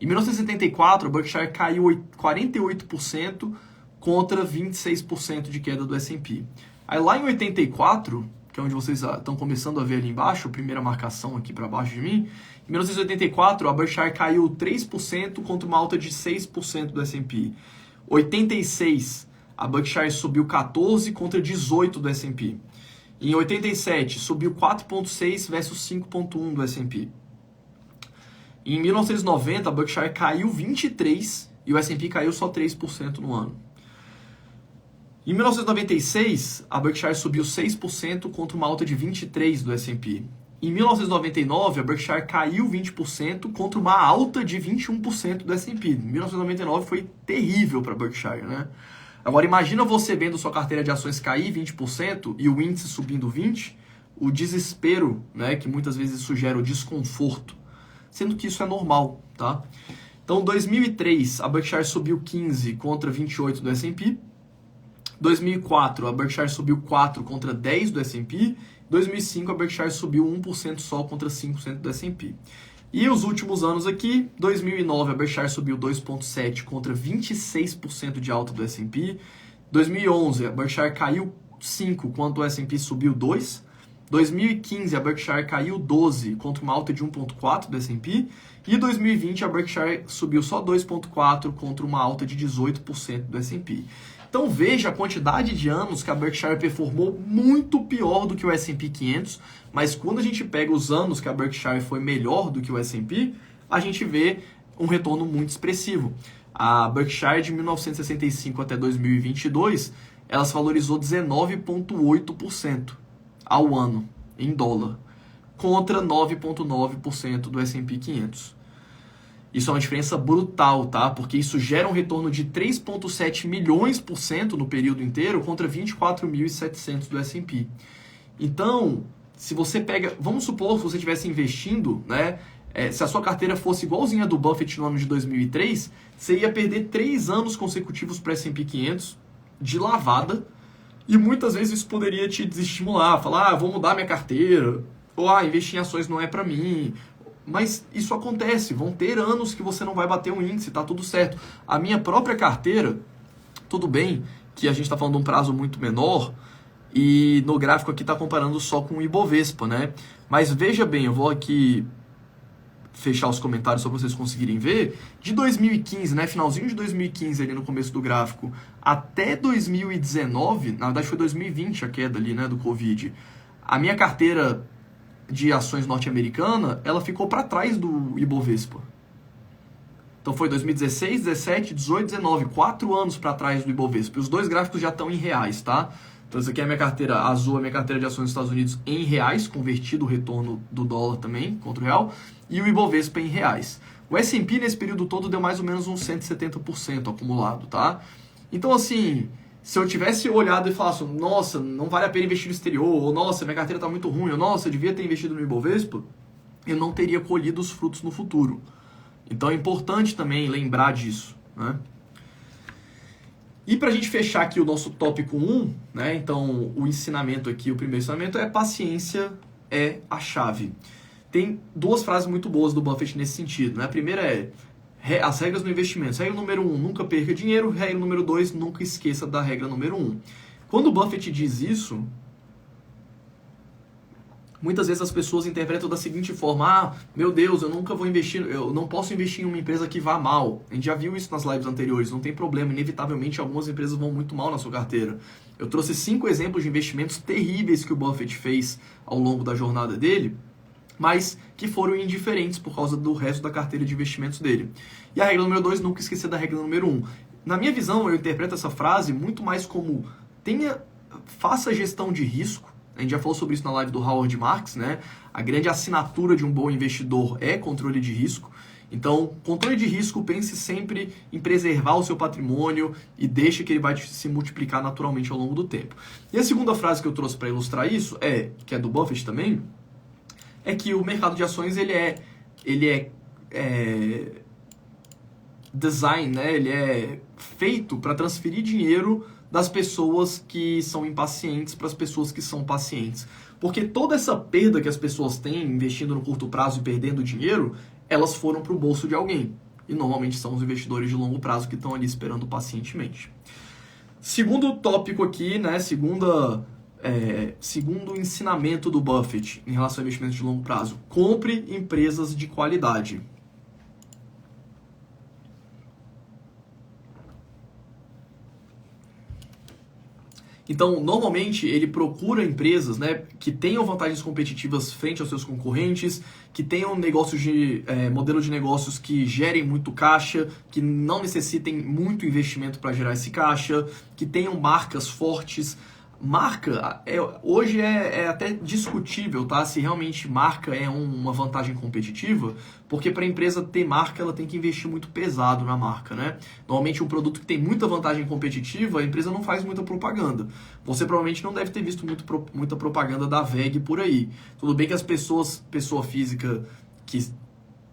Em 1974 a Berkshire caiu 48% contra 26% de queda do S&P. Aí lá em 84, que é onde vocês estão começando a ver ali embaixo, a primeira marcação aqui para baixo de mim, em 1984 a Berkshire caiu 3% contra uma alta de 6% do S&P. 86, a Berkshire subiu 14% contra 18% do S&P. Em 87, subiu 4,6% versus 5,1% do S&P. Em 1990, a Berkshire caiu 23% e o S&P caiu só 3% no ano. Em 1996, a Berkshire subiu 6% contra uma alta de 23% do S&P. Em 1999, a Berkshire caiu 20% contra uma alta de 21% do S&P. 1999 foi terrível para a Berkshire, né? Agora, imagina você vendo sua carteira de ações cair 20% e o índice subindo 20%, o desespero, né, que muitas vezes isso gera o desconforto, sendo que isso é normal, tá? Então, em 2003, a Berkshire subiu 15% contra 28% do S&P. 2004, a Berkshire subiu 4% contra 10% do S&P. 2005, a Berkshire subiu 1% só contra 5% do S&P. E os últimos anos aqui, 2009, a Berkshire subiu 2,7% contra 26% de alta do S&P. 2011, a Berkshire caiu 5% quanto o S&P subiu 2%. 2015, a Berkshire caiu 12% contra uma alta de 1,4% do S&P. E 2020, a Berkshire subiu só 2,4% contra uma alta de 18% do S&P. Então veja a quantidade de anos que a Berkshire performou muito pior do que o S&P 500, mas quando a gente pega os anos que a Berkshire foi melhor do que o S&P, a gente vê um retorno muito expressivo. A Berkshire de 1965 até 2022, ela se valorizou 19,8% ao ano em dólar, contra 9,9% do S&P 500. Isso é uma diferença brutal, tá? Porque isso gera um retorno de 3,7 milhões por cento no período inteiro contra 24.700 do S&P. Então, se você pega... Vamos supor que você estivesse investindo, né? Se a sua carteira fosse igualzinha a do Buffett no ano de 2003, você ia perder 3 anos consecutivos para o S&P 500, de lavada, e muitas vezes isso poderia te desestimular, falar, vou mudar minha carteira, ou investir em ações não é para mim. Mas isso acontece, vão ter anos que você não vai bater um índice, tá tudo certo. A minha própria carteira, tudo bem que a gente está falando de um prazo muito menor, e no gráfico aqui está comparando só com o Ibovespa, né? Mas veja bem, eu vou aqui fechar os comentários só para vocês conseguirem ver. De 2015, né, finalzinho de 2015 ali no começo do gráfico, até 2019, na verdade foi 2020 a queda ali, né, do Covid, a minha carteira de ações norte-americana, ela ficou para trás do Ibovespa. Então foi 2016, 17, 18, 19, 4 anos para trás do Ibovespa. E os dois gráficos já estão em reais, tá? Então essa aqui é a minha carteira azul, a minha carteira de ações dos Estados Unidos em reais, convertido o retorno do dólar também contra o real, e o Ibovespa em reais. O S&P nesse período todo deu mais ou menos uns 170% acumulado, tá? Então assim, se eu tivesse olhado e falasse, nossa, não vale a pena investir no exterior, ou nossa, minha carteira está muito ruim, ou nossa, eu devia ter investido no Ibovespa, eu não teria colhido os frutos no futuro. Então é importante também lembrar disso, né? E para a gente fechar aqui o nosso tópico 1, né? Então o ensinamento aqui, o primeiro ensinamento é paciência é a chave. Tem duas frases muito boas do Buffett nesse sentido, né? A primeira é as regras do investimento. Regra número 1, nunca perca dinheiro. Regra número 2, nunca esqueça da regra número 1. Quando o Buffett diz isso, muitas vezes as pessoas interpretam da seguinte forma, meu Deus, eu nunca vou investir, eu não posso investir em uma empresa que vá mal. A gente já viu isso nas lives anteriores, não tem problema, inevitavelmente algumas empresas vão muito mal na sua carteira. Eu trouxe 5 exemplos de investimentos terríveis que o Buffett fez ao longo da jornada dele, mas que foram indiferentes por causa do resto da carteira de investimentos dele. E a regra número 2, nunca esquecer da regra número 1. Na minha visão, eu interpreto essa frase muito mais como faça gestão de risco. A gente já falou sobre isso na live do Howard Marks, né? A grande assinatura de um bom investidor é controle de risco. Então, controle de risco, pense sempre em preservar o seu patrimônio e deixe que ele vai se multiplicar naturalmente ao longo do tempo. E a segunda frase que eu trouxe para ilustrar isso que é do Buffett também, é que o mercado de ações ele é design, né? Ele é feito para transferir dinheiro das pessoas que são impacientes para as pessoas que são pacientes. Porque toda essa perda que as pessoas têm investindo no curto prazo e perdendo dinheiro, elas foram para o bolso de alguém. E normalmente são os investidores de longo prazo que estão ali esperando pacientemente. Segundo tópico aqui, né? Segundo ensinamento do Buffett em relação a investimentos de longo prazo. Compre empresas de qualidade. Então, normalmente, ele procura empresas, né, que tenham vantagens competitivas frente aos seus concorrentes, que tenham modelo de negócios que gerem muito caixa, que não necessitem muito investimento para gerar esse caixa, que tenham marcas fortes. Marca, hoje é até discutível, tá? Se realmente marca é uma vantagem competitiva, porque para a empresa ter marca, ela tem que investir muito pesado na marca, né? Normalmente um produto que tem muita vantagem competitiva, a empresa não faz muita propaganda. Você provavelmente não deve ter visto muita propaganda da WEG por aí. Tudo bem que as pessoa física que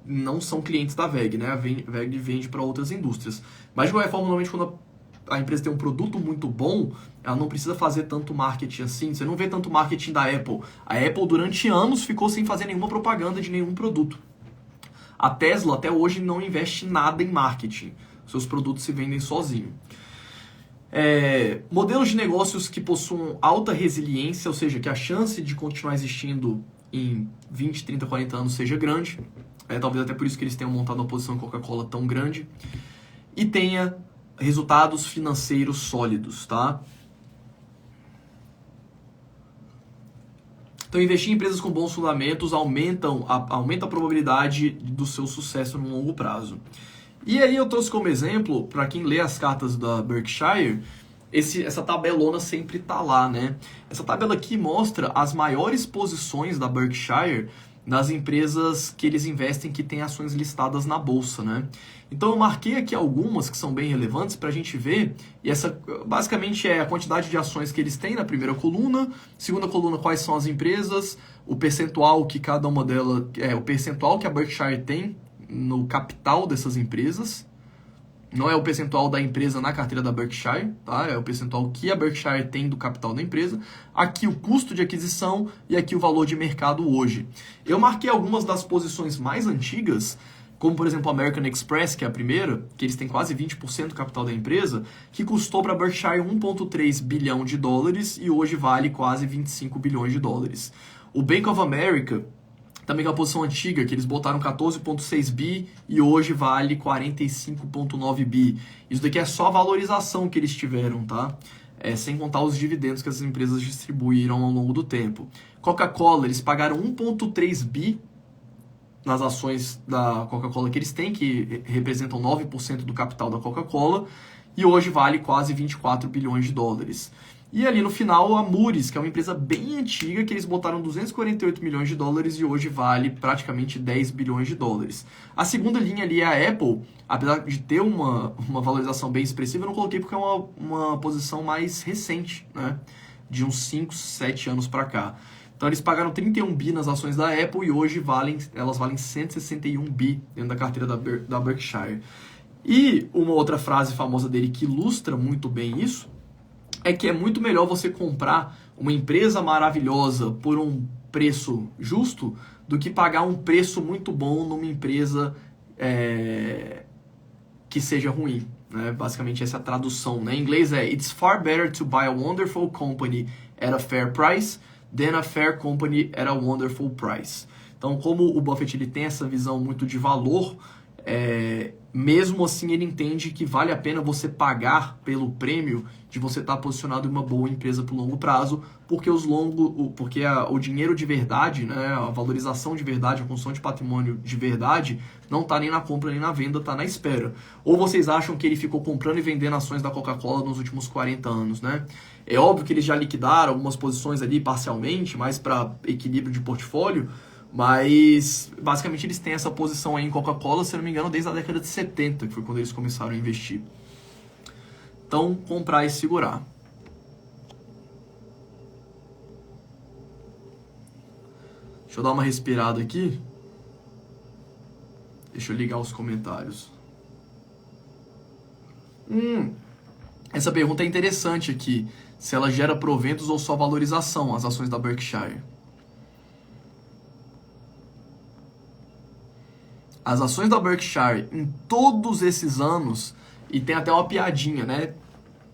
não são clientes da WEG, né? A WEG vende para outras indústrias. Mas de qualquer forma, normalmente quando a empresa tem um produto muito bom, ela não precisa fazer tanto marketing assim. Você não vê tanto marketing da Apple. A Apple, durante anos, ficou sem fazer nenhuma propaganda de nenhum produto. A Tesla, até hoje, não investe nada em marketing. Seus produtos se vendem sozinhos. Modelos de negócios que possuam alta resiliência, ou seja, que a chance de continuar existindo em 20, 30, 40 anos seja grande. Talvez até por isso que eles tenham montado uma posição em Coca-Cola tão grande. E tenha resultados financeiros sólidos, tá? Então, investir em empresas com bons fundamentos aumenta a probabilidade do seu sucesso no longo prazo. E aí eu trouxe como exemplo, para quem lê as cartas da Berkshire, essa tabelona sempre tá lá, né? Essa tabela aqui mostra as maiores posições da Berkshire nas empresas que eles investem que têm ações listadas na bolsa, né? Então eu marquei aqui algumas que são bem relevantes para a gente ver, e essa basicamente é a quantidade de ações que eles têm na primeira coluna, segunda coluna quais são as empresas, o percentual que cada uma delas, o percentual que a Berkshire tem no capital dessas empresas, não é o percentual da empresa na carteira da Berkshire, tá? É o percentual que a Berkshire tem do capital da empresa. Aqui o custo de aquisição e aqui o valor de mercado hoje. Eu marquei algumas das posições mais antigas, como por exemplo a American Express, que é a primeira, que eles têm quase 20% do capital da empresa, que custou para a Berkshire 1,3 bilhão de dólares e hoje vale quase 25 bilhões de dólares. O Bank of America, também é uma posição antiga, que eles botaram 14,6 bi e hoje vale 45,9 bi. Isso daqui é só a valorização que eles tiveram, tá? Sem contar os dividendos que as empresas distribuíram ao longo do tempo. Coca-Cola, eles pagaram 1,3 bi nas ações da Coca-Cola que eles têm, que representam 9% do capital da Coca-Cola, e hoje vale quase 24 bilhões de dólares. E ali no final, a Moody's, que é uma empresa bem antiga, que eles botaram 248 milhões de dólares e hoje vale praticamente 10 bilhões de dólares. A segunda linha ali é a Apple, apesar de ter uma valorização bem expressiva, eu não coloquei porque é uma posição mais recente, né? De uns 5, 7 anos para cá. Então eles pagaram 31 bi nas ações da Apple e hoje elas valem 161 bi dentro da carteira da Berkshire. E uma outra frase famosa dele que ilustra muito bem isso é que é muito melhor você comprar uma empresa maravilhosa por um preço justo do que pagar um preço muito bom numa empresa que seja ruim. Né? Basicamente essa é a tradução. Né? Em inglês é "It's far better to buy a wonderful company at a fair price than a fair company at a wonderful price". Então, como o Buffett ele tem essa visão muito de valor, mesmo assim ele entende que vale a pena você pagar pelo prêmio de você estar posicionado em uma boa empresa por longo prazo, porque o dinheiro de verdade, né, a valorização de verdade, a construção de patrimônio de verdade, não está nem na compra nem na venda, está na espera. Ou vocês acham que ele ficou comprando e vendendo ações da Coca-Cola nos últimos 40 anos, né? É óbvio que eles já liquidaram algumas posições ali parcialmente, mais para equilíbrio de portfólio, mas basicamente eles têm essa posição aí em Coca-Cola, se não me engano, desde a década de 70, que foi quando eles começaram a investir. Então, comprar e segurar. Deixa eu dar uma respirada aqui. Deixa eu ligar os comentários. Essa pergunta é interessante aqui. Se ela gera proventos ou só valorização, as ações da Berkshire. As ações da Berkshire, em todos esses anos, e tem até uma piadinha, né?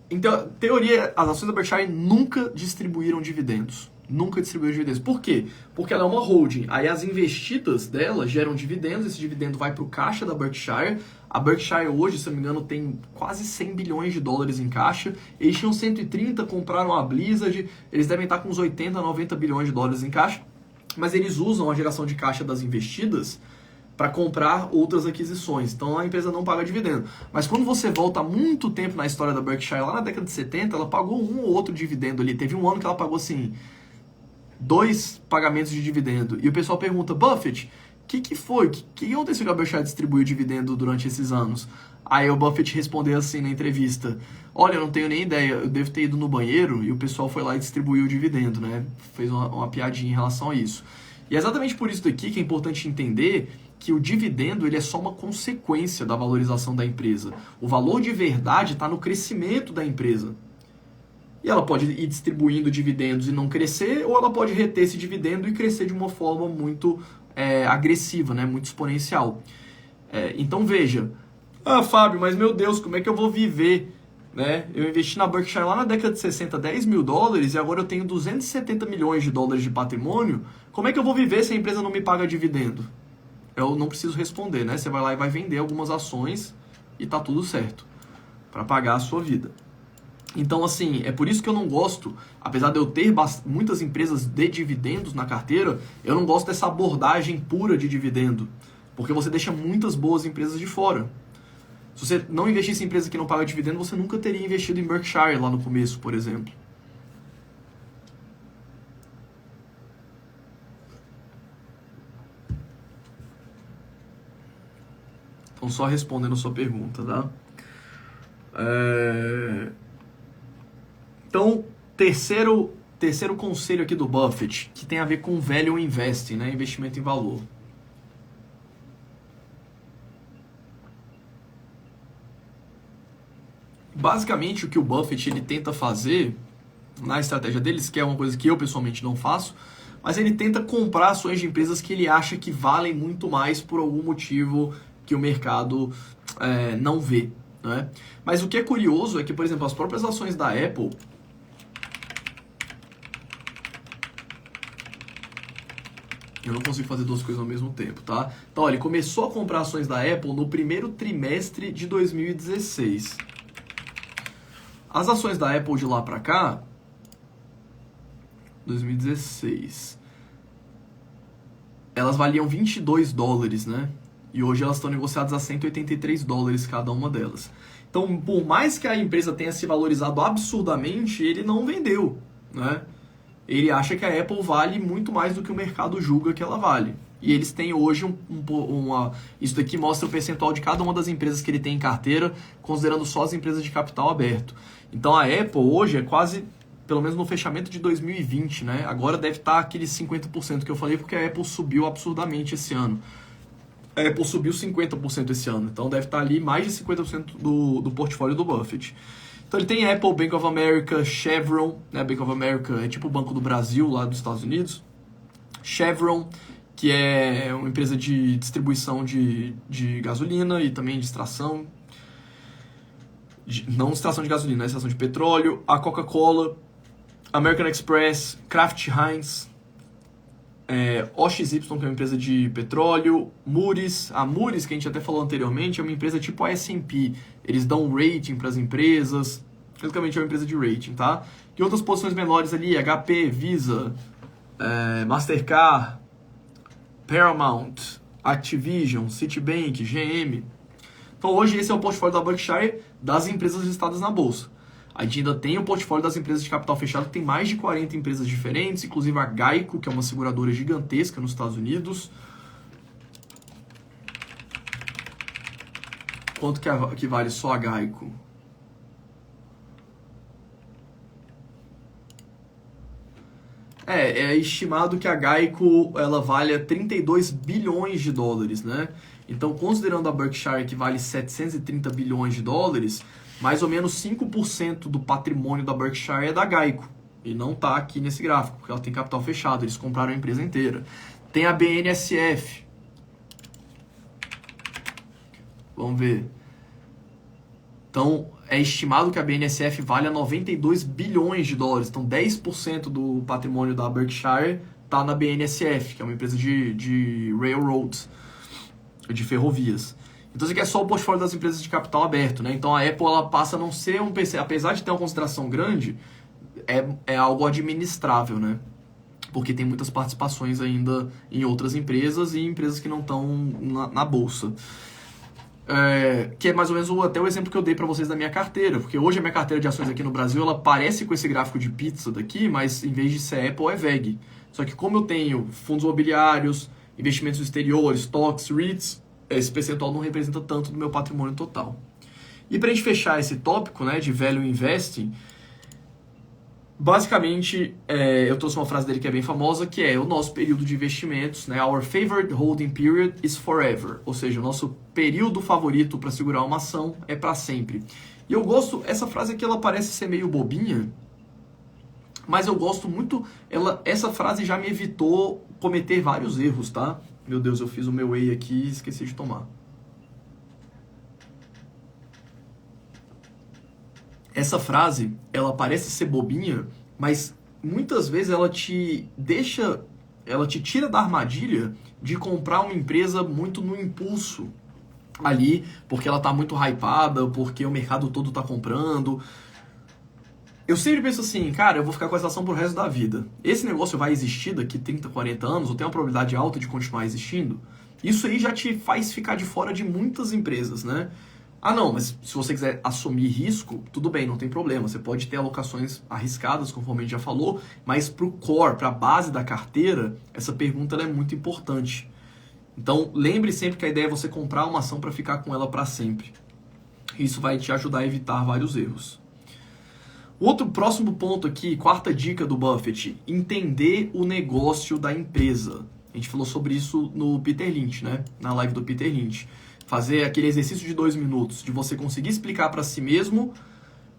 Em teoria, as ações da Berkshire nunca distribuíram dividendos. Nunca distribuíram dividendos. Por quê? Porque ela é uma holding. Aí as investidas dela geram dividendos, esse dividendo vai para o caixa da Berkshire. A Berkshire hoje, se não me engano, tem quase 100 bilhões de dólares em caixa. Eles tinham 130, compraram a Blizzard, eles devem estar com uns 80, 90 bilhões de dólares em caixa. Mas eles usam a geração de caixa das investidas para comprar outras aquisições. Então a empresa não paga dividendo. Mas quando você volta muito tempo na história da Berkshire, lá na década de 70, ela pagou um ou outro dividendo ali. Teve um ano que ela pagou assim 2 pagamentos de dividendo. E o pessoal pergunta: Buffett, o que foi? O que aconteceu que a Berkshire distribuiu dividendo durante esses anos? Aí o Buffett respondeu assim na entrevista: olha, eu não tenho nem ideia, eu devo ter ido no banheiro e o pessoal foi lá e distribuiu o dividendo, né? Fez uma piadinha em relação a isso. E é exatamente por isso daqui que é importante entender que o dividendo ele é só uma consequência da valorização da empresa. O valor de verdade está no crescimento da empresa. E ela pode ir distribuindo dividendos e não crescer, ou ela pode reter esse dividendo e crescer de uma forma muito agressiva, né? Muito exponencial. Então veja, Fábio, mas meu Deus, como é que eu vou viver? Né? Eu investi na Berkshire lá na década de 60, 10 mil dólares, e agora eu tenho 270 milhões de dólares de patrimônio. Como é que eu vou viver se a empresa não me paga dividendo? Eu não preciso responder, né? Você vai lá e vai vender algumas ações e tá tudo certo para pagar a sua vida. Então, assim, é por isso que eu não gosto, apesar de eu ter muitas empresas de dividendos na carteira, eu não gosto dessa abordagem pura de dividendo, porque você deixa muitas boas empresas de fora. Se você não investisse em empresa que não paga dividendo, você nunca teria investido em Berkshire lá no começo, por exemplo. Então, só respondendo a sua pergunta, tá? Então, terceiro conselho aqui do Buffett, que tem a ver com value investing, né? Investimento em valor. basicamente o que o Buffett ele tenta fazer na estratégia deles, que é uma coisa que eu pessoalmente não faço, mas ele tenta comprar ações de empresas que ele acha que valem muito mais por algum motivo que o mercado não vê. Né? Mas o que é curioso é que, por exemplo, as próprias ações da Apple, eu não consigo fazer duas coisas ao mesmo tempo, tá? Então, olha, ele começou a comprar ações da Apple no primeiro trimestre de 2016. As ações da Apple de lá pra cá, 2016, elas valiam 22 dólares, né? E hoje elas estão negociadas a 183 dólares cada uma delas. Então, por mais que a empresa tenha se valorizado absurdamente, ele não vendeu, né? Ele acha que a Apple vale muito mais do que o mercado julga que ela vale. E eles têm hoje isso daqui mostra o percentual de cada uma das empresas que ele tem em carteira, considerando só as empresas de capital aberto. Então a Apple hoje é quase, pelo menos no fechamento de 2020, né? Agora deve estar aqueles 50% que eu falei, porque a Apple subiu absurdamente esse ano. A Apple subiu 50% esse ano, então deve estar ali mais de 50% do portfólio do Buffett. Então ele tem Apple, Bank of America, Chevron, né? Bank of America é tipo o Banco do Brasil lá dos Estados Unidos. Chevron, que é uma empresa de distribuição de gasolina e também de extração, não extração de gasolina, é extração de petróleo. A Coca-Cola, American Express, Kraft Heinz, OXY, que é uma empresa de petróleo, Moody's. A Moody's, que a gente até falou anteriormente, é uma empresa tipo a S&P. Eles dão rating para as empresas, basicamente é uma empresa de rating, tá? E outras posições menores ali, HP, Visa, Mastercard, Paramount, Activision, Citibank, GM. Então hoje esse é o portfólio da Berkshire das empresas listadas na bolsa. A gente ainda tem o portfólio das empresas de capital fechado, que tem mais de 40 empresas diferentes, inclusive a Geico, que é uma seguradora gigantesca nos Estados Unidos. Quanto que vale só a Geico? É estimado que a Geico ela valha 32 bilhões de dólares, né? Então, considerando a Berkshire, que vale 730 bilhões de dólares, mais ou menos 5% do patrimônio da Berkshire é da Geico. E não está aqui nesse gráfico, porque ela tem capital fechado, eles compraram a empresa inteira. Tem a BNSF. Vamos ver. Então, é estimado que a BNSF valha 92 bilhões de dólares. Então, 10% do patrimônio da Berkshire está na BNSF, que é uma empresa de railroads, de ferrovias. Então, isso aqui é só o portfólio das empresas de capital aberto, né? Então, a Apple ela passa a não ser um PC, apesar de ter uma consideração grande, é algo administrável, né? Porque tem muitas participações ainda em outras empresas e empresas que não estão na bolsa. Que é mais ou menos até o exemplo que eu dei para vocês da minha carteira, porque hoje a minha carteira de ações aqui no Brasil, ela parece com esse gráfico de pizza daqui, mas em vez de ser Apple, é VEG. Só que como eu tenho fundos imobiliários, investimentos no exterior, stocks, REITs, esse percentual não representa tanto do meu patrimônio total. E para a gente fechar esse tópico, né, de value investing, basicamente, eu trouxe uma frase dele que é bem famosa, que é o nosso período de investimentos, né? Our favorite holding period is forever. Ou seja, o nosso período favorito para segurar uma ação é para sempre. E eu gosto, essa frase aqui ela parece ser meio bobinha, mas eu gosto muito, essa frase já me evitou cometer vários erros, tá? Meu Deus, eu fiz o meu whey aqui e esqueci de tomar. Essa frase, ela parece ser bobinha, mas muitas vezes ela te tira da armadilha de comprar uma empresa muito no impulso ali, porque ela tá muito hypada, porque o mercado todo tá comprando. Eu sempre penso assim, cara, eu vou ficar com essa ação pro resto da vida. Esse negócio vai existir daqui 30, 40 anos, ou tem uma probabilidade alta de continuar existindo? Isso aí já te faz ficar de fora de muitas empresas, né? Ah, não, mas se você quiser assumir risco, tudo bem, não tem problema. Você pode ter alocações arriscadas, conforme a gente já falou, mas para o core, para a base da carteira, essa pergunta ela é muito importante. Então, lembre sempre que a ideia é você comprar uma ação para ficar com ela para sempre. Isso vai te ajudar a evitar vários erros. Outro próximo ponto aqui, quarta dica do Buffett, entender o negócio da empresa. A gente falou sobre isso no Peter Lynch, né? Na live do Peter Lynch. Fazer aquele exercício de 2 minutos, de você conseguir explicar para si mesmo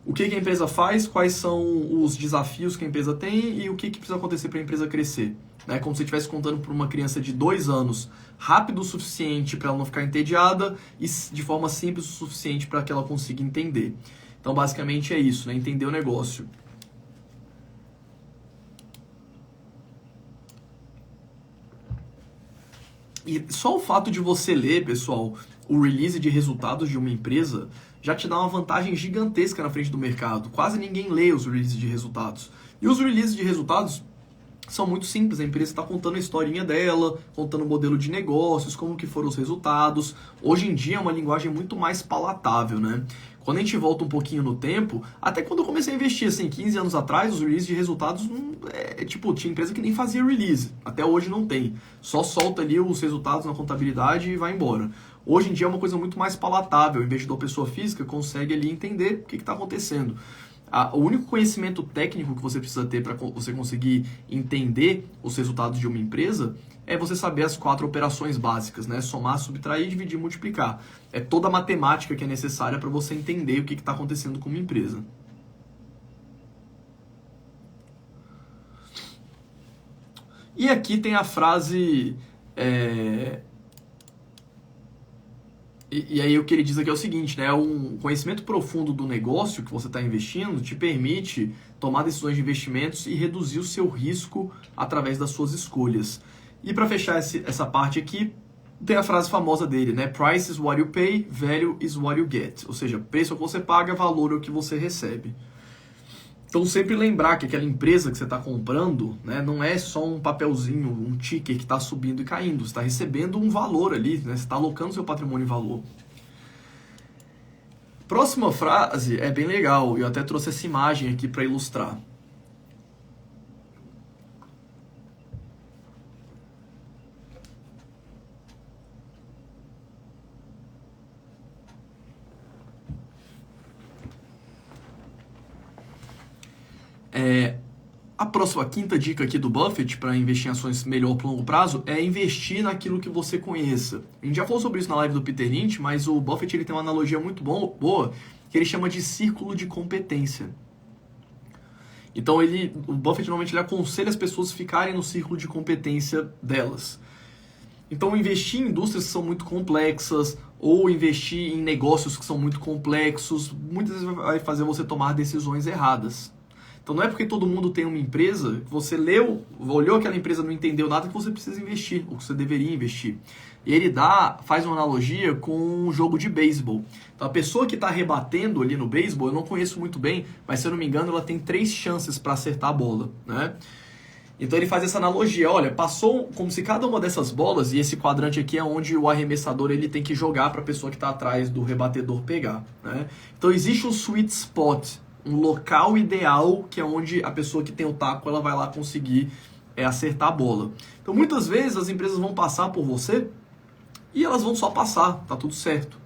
o que a empresa faz, quais são os desafios que a empresa tem e o que precisa acontecer para a empresa crescer. Né? Como se você estivesse contando para uma criança de 2 anos, rápido o suficiente para ela não ficar entediada e de forma simples o suficiente para que ela consiga entender. Então, basicamente é isso, né? Entender o negócio. E só o fato de você ler, pessoal, o release de resultados de uma empresa já te dá uma vantagem gigantesca na frente do mercado. Quase ninguém lê os releases de resultados. E os releases de resultados são muito simples. A empresa está contando a historinha dela, contando o modelo de negócios, como que foram os resultados. Hoje em dia é uma linguagem muito mais palatável, né? Quando a gente volta um pouquinho no tempo, até quando eu comecei a investir, assim, 15 anos atrás, os releases de resultados, tinha empresa que nem fazia release. Até hoje não tem. Só solta ali os resultados na contabilidade e vai embora. Hoje em dia é uma coisa muito mais palatável. O investidor pessoa física consegue ali entender o que está acontecendo. O único conhecimento técnico que você precisa ter para você conseguir entender os resultados de uma empresa é você saber as 4 operações básicas, né? Somar, subtrair, dividir, multiplicar. É toda a matemática que é necessária para você entender o que está acontecendo com uma empresa. E aqui tem a frase... E aí o que ele diz aqui é o seguinte, né? Um conhecimento profundo do negócio que você está investindo te permite tomar decisões de investimentos e reduzir o seu risco através das suas escolhas. E para fechar essa parte aqui, tem a frase famosa dele, né? Price is what you pay, value is what you get. Ou seja, preço é o que você paga, valor é o que você recebe. Então sempre lembrar que aquela empresa que você está comprando, né, não é só um papelzinho, um ticker que está subindo e caindo. Você está recebendo um valor ali, né? Você está alocando seu patrimônio em valor. Próxima frase é bem legal. Eu até trouxe essa imagem aqui para ilustrar. A próxima, quinta dica aqui do Buffett para investir em ações melhor para longo prazo é investir naquilo que você conheça. A gente já falou sobre isso na live do Peter Lynch, mas o Buffett ele tem uma analogia muito boa que ele chama de círculo de competência. Então o Buffett normalmente ele aconselha as pessoas a ficarem no círculo de competência delas. Então investir em indústrias que são muito complexas ou investir em negócios que são muito complexos, muitas vezes vai fazer você tomar decisões erradas. Então não é porque todo mundo tem uma empresa, que você olhou aquela empresa e não entendeu nada, que você precisa investir, ou que você deveria investir. E ele faz uma analogia com um jogo de beisebol. Então a pessoa que está rebatendo ali no beisebol, eu não conheço muito bem, mas se eu não me engano ela tem 3 chances para acertar a bola, né? Então ele faz essa analogia, olha, passou como se cada uma dessas bolas, e esse quadrante aqui é onde o arremessador ele tem que jogar para a pessoa que está atrás do rebatedor pegar, né? Então existe um sweet spot, um local ideal, que é onde a pessoa que tem o taco ela vai lá conseguir acertar a bola. Então muitas vezes as empresas vão passar por você e elas vão só passar, tá tudo certo.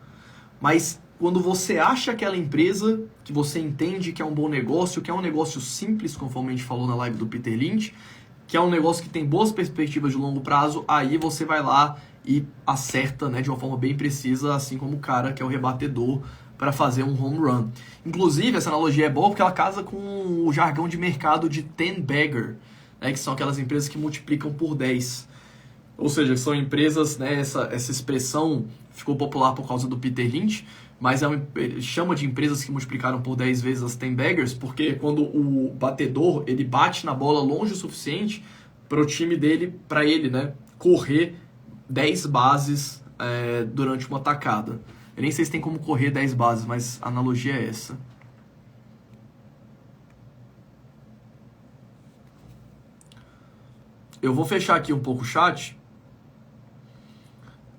Mas quando você acha aquela empresa que você entende que é um bom negócio, que é um negócio simples, conforme a gente falou na live do Peter Lynch, que é um negócio que tem boas perspectivas de longo prazo, aí você vai lá e acerta, né, de uma forma bem precisa, assim como o cara que é o rebatedor, para fazer um home run. Inclusive, essa analogia é boa porque ela casa com o jargão de mercado de 10-bagger, né, que são aquelas empresas que multiplicam por 10. Ou seja, são empresas, né, essa expressão ficou popular por causa do Peter Lynch, mas chama de empresas que multiplicaram por 10 vezes as 10-baggers, porque quando o batedor ele bate na bola longe o suficiente para o time dele, para ele, né, correr 10 bases durante uma tacada. Eu nem sei se tem como correr 10 bases, mas a analogia é essa. Eu vou fechar aqui um pouco o chat.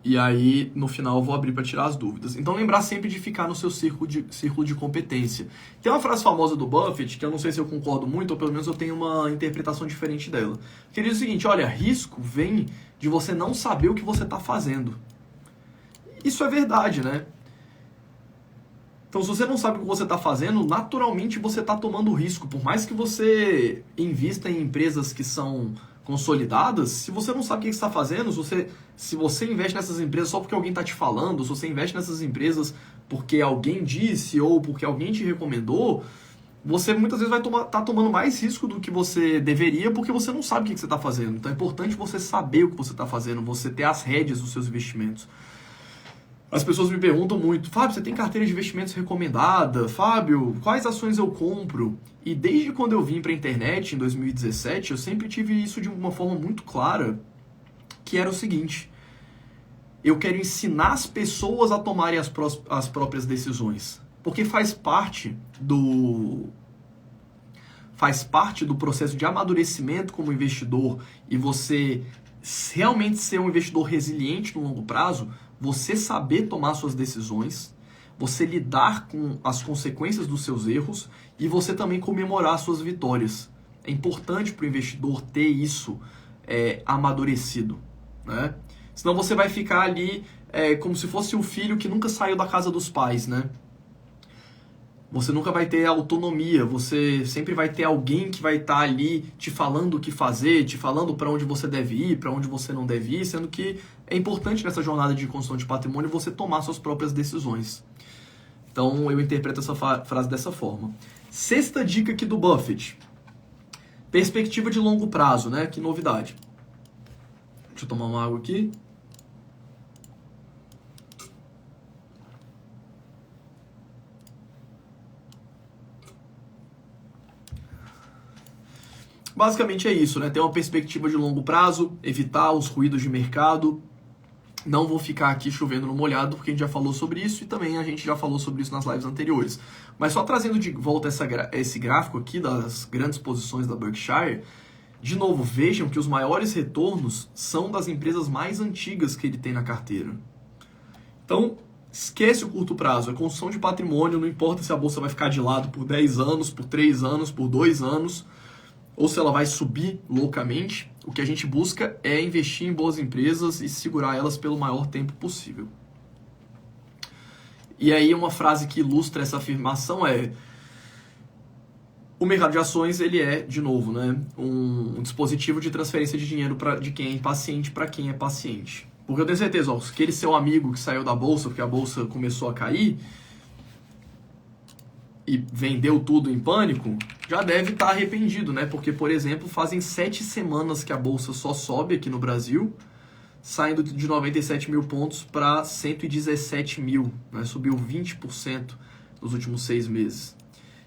E aí, no final, eu vou abrir para tirar as dúvidas. Então, lembrar sempre de ficar no seu círculo de competência. Tem uma frase famosa do Buffett, que eu não sei se eu concordo muito, ou pelo menos eu tenho uma interpretação diferente dela. Que ele diz o seguinte, olha, risco vem de você não saber o que você está fazendo. Isso é verdade, né? Então, se você não sabe o que você está fazendo, naturalmente você está tomando risco. Por mais que você invista em empresas que são consolidadas, se você não sabe o que você está fazendo, se você investe nessas empresas só porque alguém está te falando, se você investe nessas empresas porque alguém disse ou porque alguém te recomendou, você muitas vezes vai estar tomando mais risco do que você deveria porque você não sabe o que você está fazendo. Então é importante você saber o que você está fazendo, você ter as rédeas dos seus investimentos. As pessoas me perguntam muito, Fábio, você tem carteira de investimentos recomendada? Fábio, quais ações eu compro? E desde quando eu vim para a internet, em 2017, eu sempre tive isso de uma forma muito clara, que era o seguinte: eu quero ensinar as pessoas a tomarem as próprias decisões. Porque faz parte do processo de amadurecimento como investidor e você realmente ser um investidor resiliente no longo prazo, você saber tomar suas decisões, você lidar com as consequências dos seus erros e você também comemorar suas vitórias. É importante para o investidor ter isso amadurecido, né? Senão você vai ficar ali como se fosse um filho que nunca saiu da casa dos pais, né? Você nunca vai ter autonomia, você sempre vai ter alguém que vai estar ali te falando o que fazer, te falando para onde você deve ir, para onde você não deve ir, sendo que é importante nessa jornada de construção de patrimônio você tomar suas próprias decisões. Então eu interpreto essa frase dessa forma. Sexta dica aqui do Buffett. Perspectiva de longo prazo, né? Que novidade. Deixa eu tomar uma água aqui. Basicamente é isso, né? Ter uma perspectiva de longo prazo, evitar os ruídos de mercado. Não vou ficar aqui chovendo no molhado, porque a gente já falou sobre isso e também a gente já falou sobre isso nas lives anteriores. Mas só trazendo de volta esse gráfico aqui das grandes posições da Berkshire, de novo, vejam que os maiores retornos são das empresas mais antigas que ele tem na carteira. Então, esquece o curto prazo, é construção de patrimônio, não importa se a bolsa vai ficar de lado por 10 anos, por 3 anos, por 2 anos, ou se ela vai subir loucamente. O que a gente busca é investir em boas empresas e segurar elas pelo maior tempo possível. E aí uma frase que ilustra essa afirmação é: o mercado de ações, ele é, de novo, né, um dispositivo de transferência de dinheiro de quem é impaciente para quem é paciente. Porque eu tenho certeza, aquele seu amigo que saiu da bolsa porque a bolsa começou a cair e vendeu tudo em pânico, já deve estar arrependido, né? Porque, por exemplo, fazem 7 semanas que a bolsa só sobe aqui no Brasil, saindo de 97 mil pontos para 117 mil, né? Subiu 20% nos últimos 6 meses.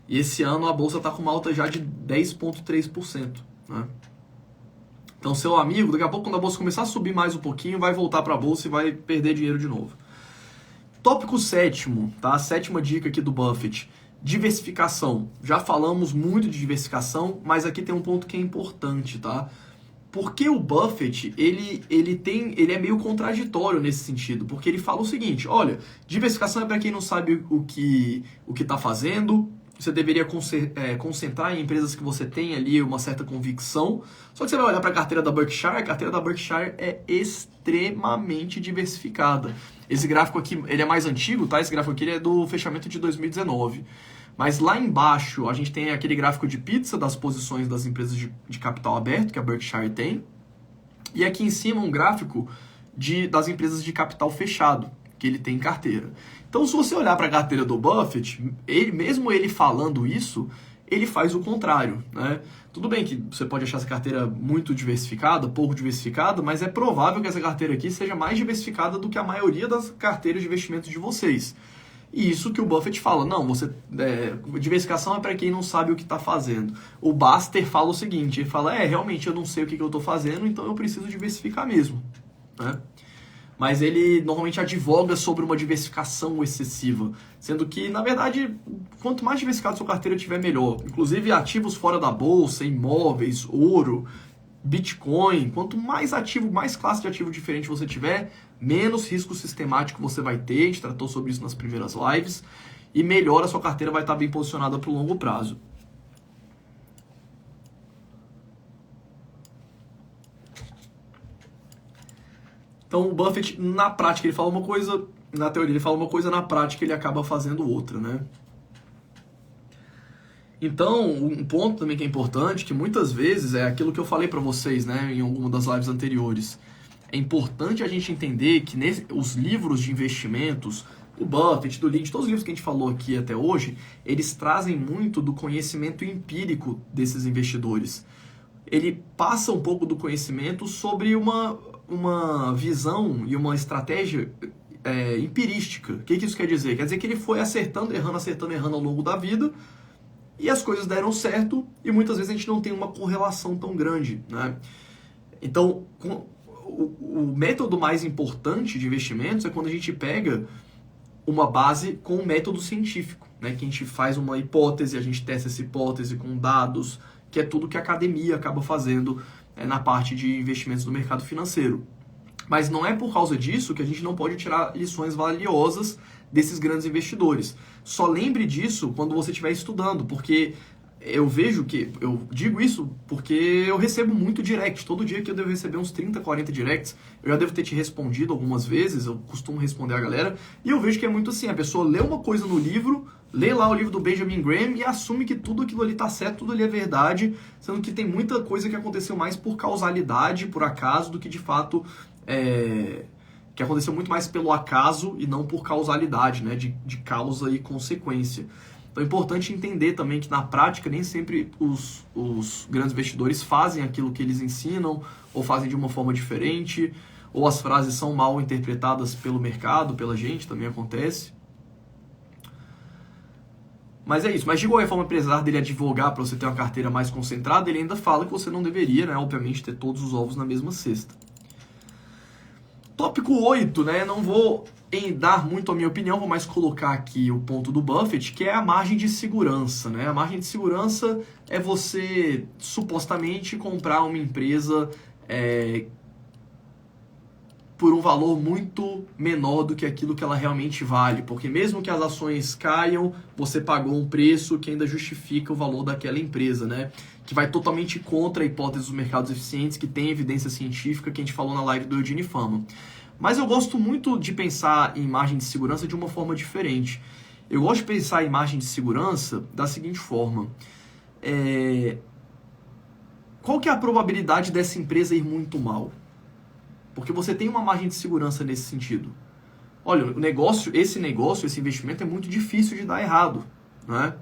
E esse ano a bolsa está com uma alta já de 10,3%, né? Então, seu amigo, daqui a pouco, quando a bolsa começar a subir mais um pouquinho, vai voltar para a bolsa e vai perder dinheiro de novo. Tópico 7º, tá? A 7ª dica aqui do Buffett. Diversificação. Já falamos muito de diversificação, mas aqui tem um ponto que é importante, tá? Porque o Buffett, ele é meio contraditório nesse sentido, porque ele fala o seguinte: olha, diversificação é para quem não sabe o que está fazendo, você deveria concentrar em empresas que você tem ali uma certa convicção. Só que você vai olhar para a carteira da Berkshire é extremamente diversificada. Esse gráfico aqui, ele é mais antigo, tá? Esse gráfico aqui ele é do fechamento de 2019. Mas lá embaixo, a gente tem aquele gráfico de pizza das posições das empresas de capital aberto, que a Berkshire tem. E aqui em cima um gráfico das empresas de capital fechado, que ele tem em carteira. Então, se você olhar para a carteira do Buffett, mesmo ele falando isso, ele faz o contrário, né? Tudo bem que você pode achar essa carteira muito diversificada, pouco diversificada, mas é provável que essa carteira aqui seja mais diversificada do que a maioria das carteiras de investimento de vocês. E isso que o Buffett fala: não, diversificação é para quem não sabe o que está fazendo. O Baster fala o seguinte, ele fala: realmente eu não sei o que eu estou fazendo, então eu preciso diversificar mesmo, né? Mas ele normalmente advoga sobre uma diversificação excessiva, sendo que, na verdade, quanto mais diversificado sua carteira tiver, melhor. Inclusive ativos fora da bolsa, imóveis, ouro, Bitcoin, quanto mais ativo, mais classe de ativo diferente você tiver, menos risco sistemático você vai ter. A gente tratou sobre isso nas primeiras lives, e melhor a sua carteira vai estar bem posicionada para o longo prazo. Então o Buffett, na prática, ele fala uma coisa, na teoria ele fala uma coisa, na prática ele acaba fazendo outra, né? Então, um ponto também que é importante, que muitas vezes é aquilo que eu falei para vocês, né, em alguma das lives anteriores. É importante a gente entender que os livros de investimentos, o Buffett, do Lynch, todos os livros que a gente falou aqui até hoje, eles trazem muito do conhecimento empírico desses investidores. Ele passa um pouco do conhecimento sobre uma visão e uma estratégia empirística. O que isso quer dizer? Quer dizer que ele foi acertando, errando ao longo da vida, e as coisas deram certo, e muitas vezes a gente não tem uma correlação tão grande, né? Então, o método mais importante de investimentos é quando a gente pega uma base com um método científico, né? Que a gente faz uma hipótese, a gente testa essa hipótese com dados, que é tudo que a academia acaba fazendo na parte de investimentos do mercado financeiro. Mas não é por causa disso que a gente não pode tirar lições valiosas desses grandes investidores. Só lembre disso quando você estiver estudando, porque eu digo isso porque eu recebo muito direct. Todo dia que eu devo receber uns 30, 40 directs, eu já devo ter te respondido algumas vezes, eu costumo responder a galera, e eu vejo que é muito assim, a pessoa lê uma coisa no livro, lê lá o livro do Benjamin Graham e assume que tudo aquilo ali tá certo, tudo ali é verdade, sendo que tem muita coisa que aconteceu mais por causalidade, por acaso, do que de fato que aconteceu muito mais pelo acaso e não por causalidade, né, de causa e consequência. Então é importante entender também que na prática nem sempre os grandes investidores fazem aquilo que eles ensinam ou fazem de uma forma diferente, ou as frases são mal interpretadas pelo mercado, pela gente, também acontece. Mas é isso. Mas de qualquer forma, apesar dele advogar para você ter uma carteira mais concentrada, ele ainda fala que você não deveria, né, obviamente, ter todos os ovos na mesma cesta. Tópico 8, né? Não vou dar muito a minha opinião, vou mais colocar aqui o ponto do Buffett, que é a margem de segurança, né? A margem de segurança é você, supostamente, comprar uma empresa por um valor muito menor do que aquilo que ela realmente vale, porque mesmo que as ações caiam, você pagou um preço que ainda justifica o valor daquela empresa, né? Que vai totalmente contra a hipótese dos mercados eficientes, que tem evidência científica, que a gente falou na live do Eugene Fama. Mas eu gosto muito de pensar em margem de segurança de uma forma diferente. Eu gosto de pensar em margem de segurança da seguinte forma. Qual que é a probabilidade dessa empresa ir muito mal? Porque você tem uma margem de segurança nesse sentido. Olha, esse investimento é muito difícil de dar errado, né?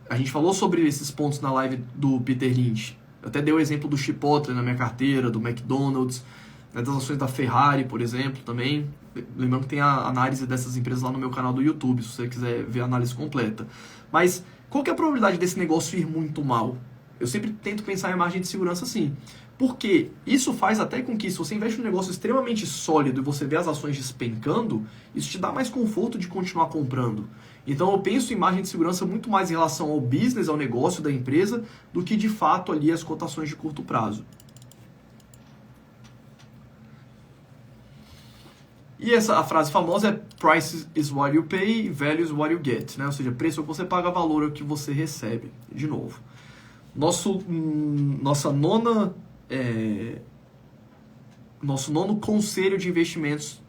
A gente falou sobre esses pontos na live do Peter Lynch. Eu até dei o exemplo do Chipotle na minha carteira, do McDonald's, né, das ações da Ferrari, por exemplo, também. Lembrando que tem a análise dessas empresas lá no meu canal do YouTube, se você quiser ver a análise completa. Mas qual que é a probabilidade desse negócio ir muito mal? Eu sempre tento pensar em margem de segurança assim. Porque isso faz até com que, se você investe num negócio extremamente sólido e você vê as ações despencando, isso te dá mais conforto de continuar comprando. Então eu penso em margem de segurança muito mais em relação ao business, ao negócio da empresa, do que de fato ali as cotações de curto prazo. E a frase famosa é price is what you pay, value is what you get, né? Ou seja, preço é o que você paga, valor é o que você recebe. De novo. Nosso nono conselho de investimentos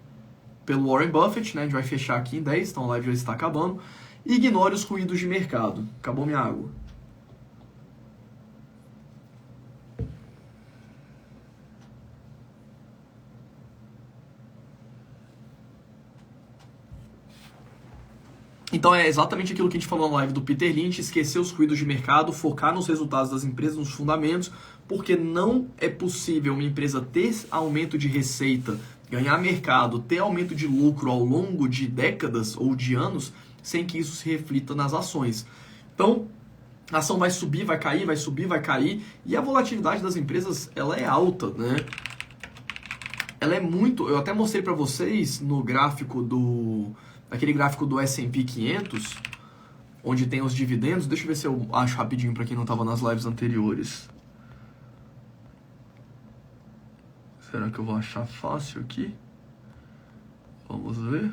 pelo Warren Buffett, né? A gente vai fechar aqui em 10, então a live já está acabando. Ignore os ruídos de mercado. Acabou minha água. Então é exatamente aquilo que a gente falou na live do Peter Lynch, esquecer os ruídos de mercado, focar nos resultados das empresas, nos fundamentos, porque não é possível uma empresa ter aumento de receita, ganhar mercado, ter aumento de lucro ao longo de décadas ou de anos, sem que isso se reflita nas ações. Então, a ação vai subir, vai cair, vai subir, vai cair, e a volatilidade das empresas, ela é alta, né? Ela é muito... Eu até mostrei para vocês no gráfico aquele gráfico do S&P 500, onde tem os dividendos. Deixa eu ver se eu acho rapidinho para quem não estava nas lives anteriores. Será que eu vou achar fácil aqui? Vamos ver.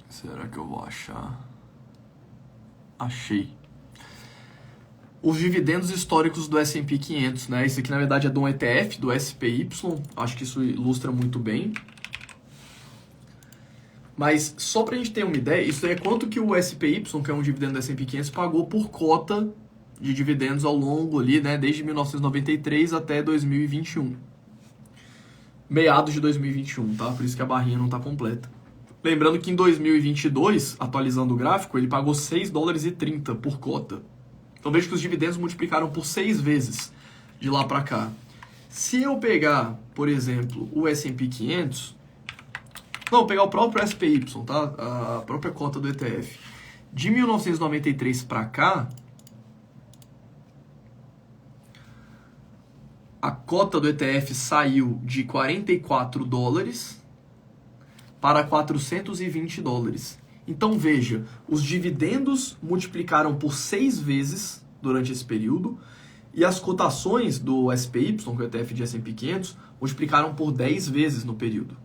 Será que eu vou achar? Achei. os dividendos históricos do S&P 500, né? Isso aqui, na verdade, é de um ETF, do SPY. Acho que isso ilustra muito bem. Mas, só pra gente ter uma ideia, isso é quanto que o SPY, que é um dividendo do S&P 500, pagou por cota de dividendos ao longo ali, né? Desde 1993 até 2021. Meados de 2021, tá? Por isso que a barrinha não tá completa. Lembrando que em 2022, atualizando o gráfico, ele pagou $6,30 por cota. Então veja que os dividendos multiplicaram por 6 vezes de lá para cá. Se eu pegar, por exemplo, o S&P 500, não, pegar o próprio SPY, tá? A própria cota do ETF. De 1993 para cá, a cota do ETF saiu de $44 para $420. Então veja, os dividendos multiplicaram por 6 vezes durante esse período e as cotações do SPY, que é o ETF de S&P 500, multiplicaram por 10 vezes no período.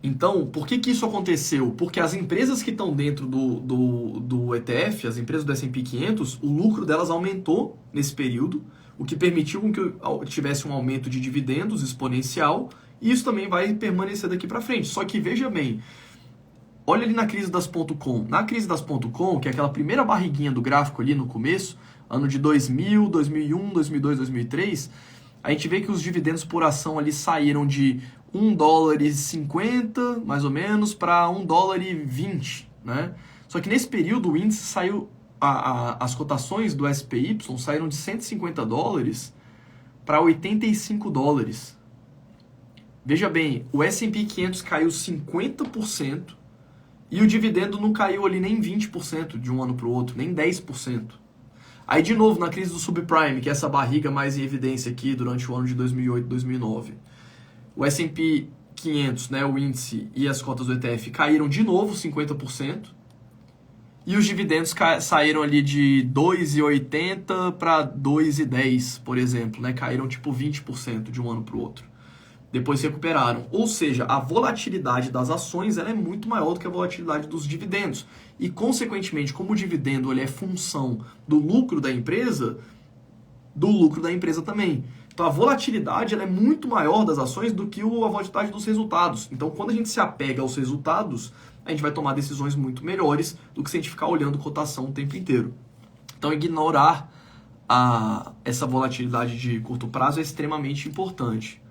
Então, por que isso aconteceu? Porque as empresas que estão dentro do ETF, as empresas do S&P 500, o lucro delas aumentou nesse período, o que permitiu que tivesse um aumento de dividendos exponencial. E isso também vai permanecer daqui para frente. Só que veja bem, olha ali na crise das .com. Na crise das .com, que é aquela primeira barriguinha do gráfico ali no começo, ano de 2000, 2001, 2002, 2003, a gente vê que os dividendos por ação ali saíram de $1,50, mais ou menos, para $1,20, né? Só que nesse período o índice saiu, as cotações do SPY saíram de $150 para $85. Veja bem, o S&P 500 caiu 50% e o dividendo não caiu ali nem 20% de um ano para o outro, nem 10%. Aí, de novo, na crise do subprime, que é essa barriga mais em evidência aqui durante o ano de 2008 e 2009, o S&P 500, né, o índice e as cotas do ETF caíram de novo 50% e os dividendos saíram ali de 2,80 para 2,10, por exemplo, né, caíram tipo 20% de um ano para o outro. Depois se recuperaram. Ou seja, a volatilidade das ações ela é muito maior do que a volatilidade dos dividendos. E, consequentemente, como o dividendo ele é função do lucro da empresa também. Então, a volatilidade ela é muito maior das ações do que a volatilidade dos resultados. Então, quando a gente se apega aos resultados, a gente vai tomar decisões muito melhores do que se a gente ficar olhando cotação o tempo inteiro. Então, ignorar essa volatilidade de curto prazo é extremamente importante.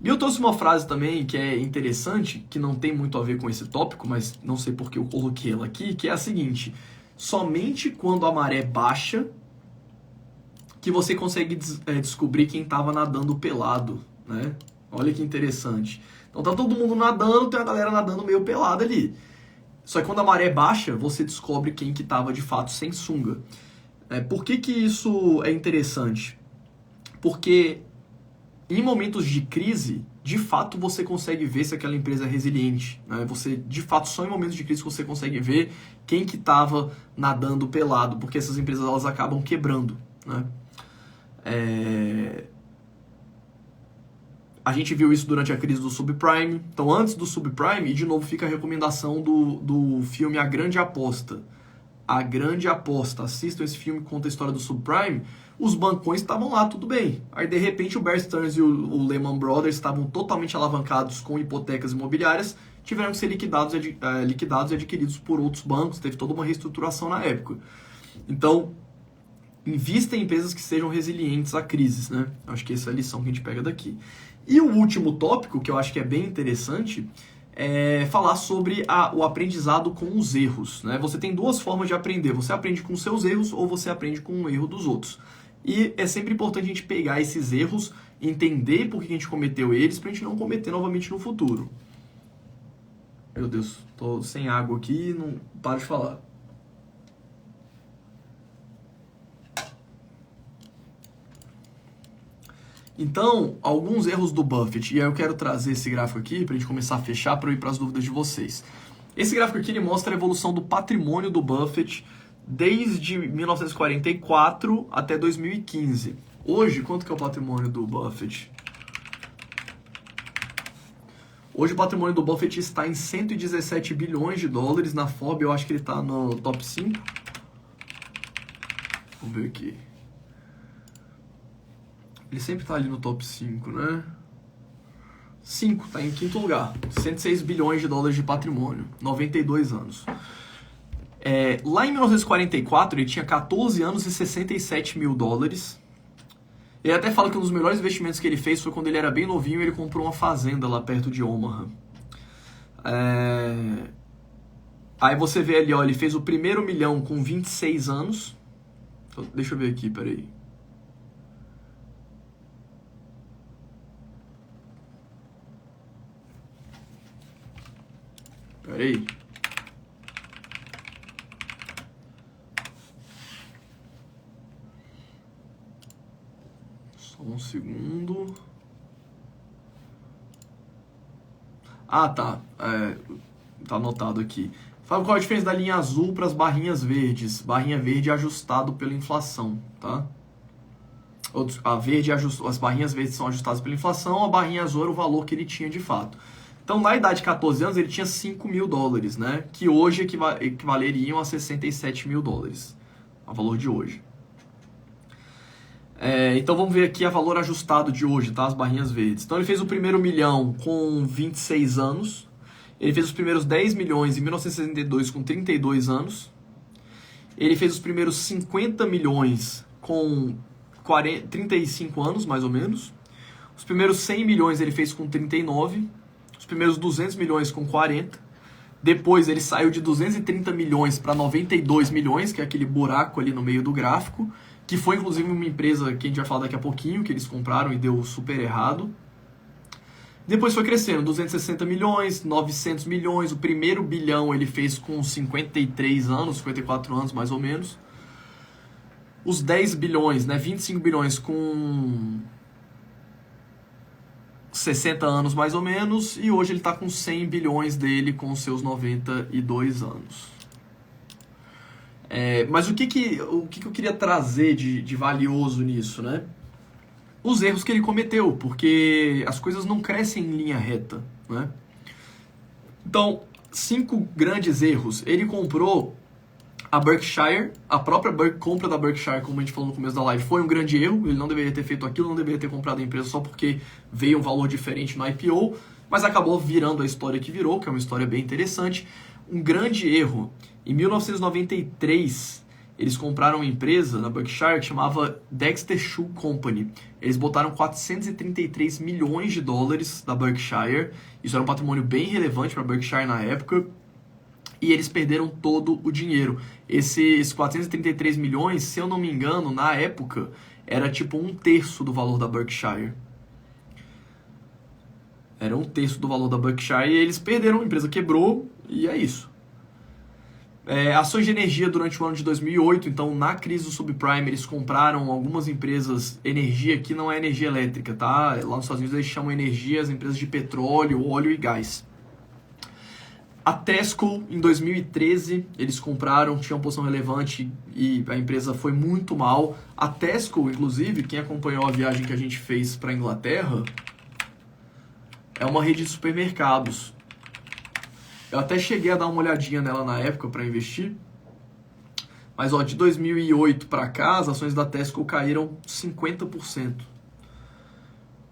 E eu trouxe uma frase também que é interessante, que não tem muito a ver com esse tópico, mas não sei porque eu coloquei ela aqui, que é a seguinte: somente quando a maré baixa que você consegue descobrir quem estava nadando pelado, né? Olha que interessante. Então tá todo mundo nadando, tem a galera nadando meio pelada ali. Só que quando a maré baixa, você descobre quem que estava de fato sem sunga. Por que isso é interessante? Porque em momentos de crise, de fato você consegue ver se aquela empresa é resiliente, né? De fato, só em momentos de crise você consegue ver quem que estava nadando pelado, porque essas empresas elas acabam quebrando, né? A gente viu isso durante a crise do subprime. Então, antes do subprime, e de novo fica a recomendação do filme A Grande Aposta. A Grande Aposta. Assistam esse filme que conta a história do subprime. Os bancões estavam lá, tudo bem. Aí, de repente, o Bear Stearns e o Lehman Brothers estavam totalmente alavancados com hipotecas imobiliárias, tiveram que ser liquidados e adquiridos por outros bancos. Teve toda uma reestruturação na época. Então, invista em empresas que sejam resilientes a crises, né? Acho que essa é a lição que a gente pega daqui. E o último tópico, que eu acho que é bem interessante, é falar sobre o aprendizado com os erros, né? Você tem duas formas de aprender. Você aprende com os seus erros ou você aprende com o erro dos outros. E é sempre importante a gente pegar esses erros, entender por que a gente cometeu eles, para a gente não cometer novamente no futuro. Meu Deus, tô sem água aqui e não paro de falar. Então, alguns erros do Buffett, e aí eu quero trazer esse gráfico aqui para a gente começar a fechar para eu ir para as dúvidas de vocês. Esse gráfico aqui ele mostra a evolução do patrimônio do Buffett desde 1944 até 2015. Hoje, quanto que é o patrimônio do Buffett? Hoje o patrimônio do Buffett está em 117 bilhões de dólares. Na Forbes eu acho que ele está no top 5. Vamos ver aqui. Ele sempre tá ali no top 5, né? 5, tá em quinto lugar. 106 bilhões de dólares de patrimônio. 92 anos. Lá em 1944, ele tinha 14 anos e 67 mil dólares. Ele até fala que um dos melhores investimentos que ele fez foi quando ele era bem novinho e ele comprou uma fazenda lá perto de Omaha. Aí você vê ali, ó, ele fez o primeiro milhão com 26 anos. Deixa eu ver aqui, peraí. Peraí. Só um segundo. Ah, tá. Tá anotado aqui. Sabe qual é a diferença da linha azul para as barrinhas verdes? Barrinha verde é ajustado pela inflação, tá? As barrinhas verdes são ajustadas pela inflação, a barrinha azul era o valor que ele tinha de fato. Então, na idade de 14 anos, ele tinha 5 mil dólares, né? Que hoje equivaleriam a 67 mil dólares. O valor de hoje. Então, vamos ver aqui a valor ajustado de hoje, tá? As barrinhas verdes. Então, ele fez o primeiro milhão com 26 anos. Ele fez os primeiros 10 milhões em 1962 com 32 anos. Ele fez os primeiros 50 milhões com 35 anos, mais ou menos. Os primeiros 100 milhões ele fez com 39. Os primeiros 200 milhões com 40. Depois ele saiu de 230 milhões para 92 milhões, que é aquele buraco ali no meio do gráfico, que foi inclusive uma empresa que a gente vai falar daqui a pouquinho, que eles compraram e deu super errado. Depois foi crescendo, 260 milhões, 900 milhões, o primeiro bilhão ele fez com 53 anos, 54 anos mais ou menos. Os 10 bilhões, né, 25 bilhões com 60 anos mais ou menos, e hoje ele está com 100 bilhões dele com seus 92 anos. Mas o que eu queria trazer de valioso nisso, né? Os erros que ele cometeu, porque as coisas não crescem em linha reta, né? Então, 5 grandes erros. Ele comprou a Berkshire, a própria compra da Berkshire, como a gente falou no começo da live, foi um grande erro. Ele não deveria ter feito aquilo, não deveria ter comprado a empresa só porque veio um valor diferente no IPO, mas acabou virando a história que virou, que é uma história bem interessante. Um grande erro. Em 1993... eles compraram uma empresa na Berkshire que chamava Dexter Shoe Company. Eles botaram 433 milhões de dólares da Berkshire. Isso era um patrimônio bem relevante para a Berkshire na época. E eles perderam todo o dinheiro. Esses 433 milhões, se eu não me engano, na época, era tipo 1/3 do valor da Berkshire. Era 1/3 do valor da Berkshire e eles perderam, a empresa quebrou e é isso. Ações de energia durante o ano de 2008, então na crise do subprime eles compraram algumas empresas, energia que não é energia elétrica, tá? Lá nos Estados Unidos eles chamam energia as empresas de petróleo, óleo e gás. A Tesco, em 2013, eles compraram, tinha uma posição relevante e a empresa foi muito mal. A Tesco, inclusive, quem acompanhou a viagem que a gente fez para a Inglaterra, é uma rede de supermercados. Eu até cheguei a dar uma olhadinha nela na época para investir. Mas ó, de 2008 para cá, as ações da Tesco caíram 50%.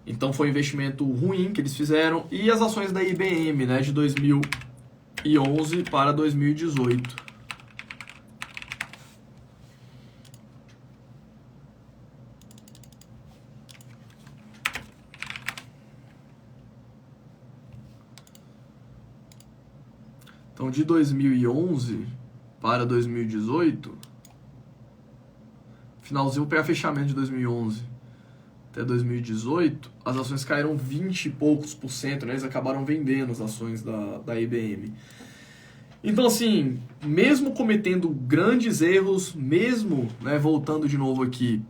Então foi um investimento ruim que eles fizeram. E as ações da IBM, né, de 2011 para 2018. Então, de 2011 para 2018, finalzinho, vou pegar fechamento de 2011 até 2018, as ações caíram 20 e poucos %, né? Eles acabaram vendendo as ações da IBM. Então, assim, mesmo cometendo grandes erros, mesmo, né, voltando de novo aqui,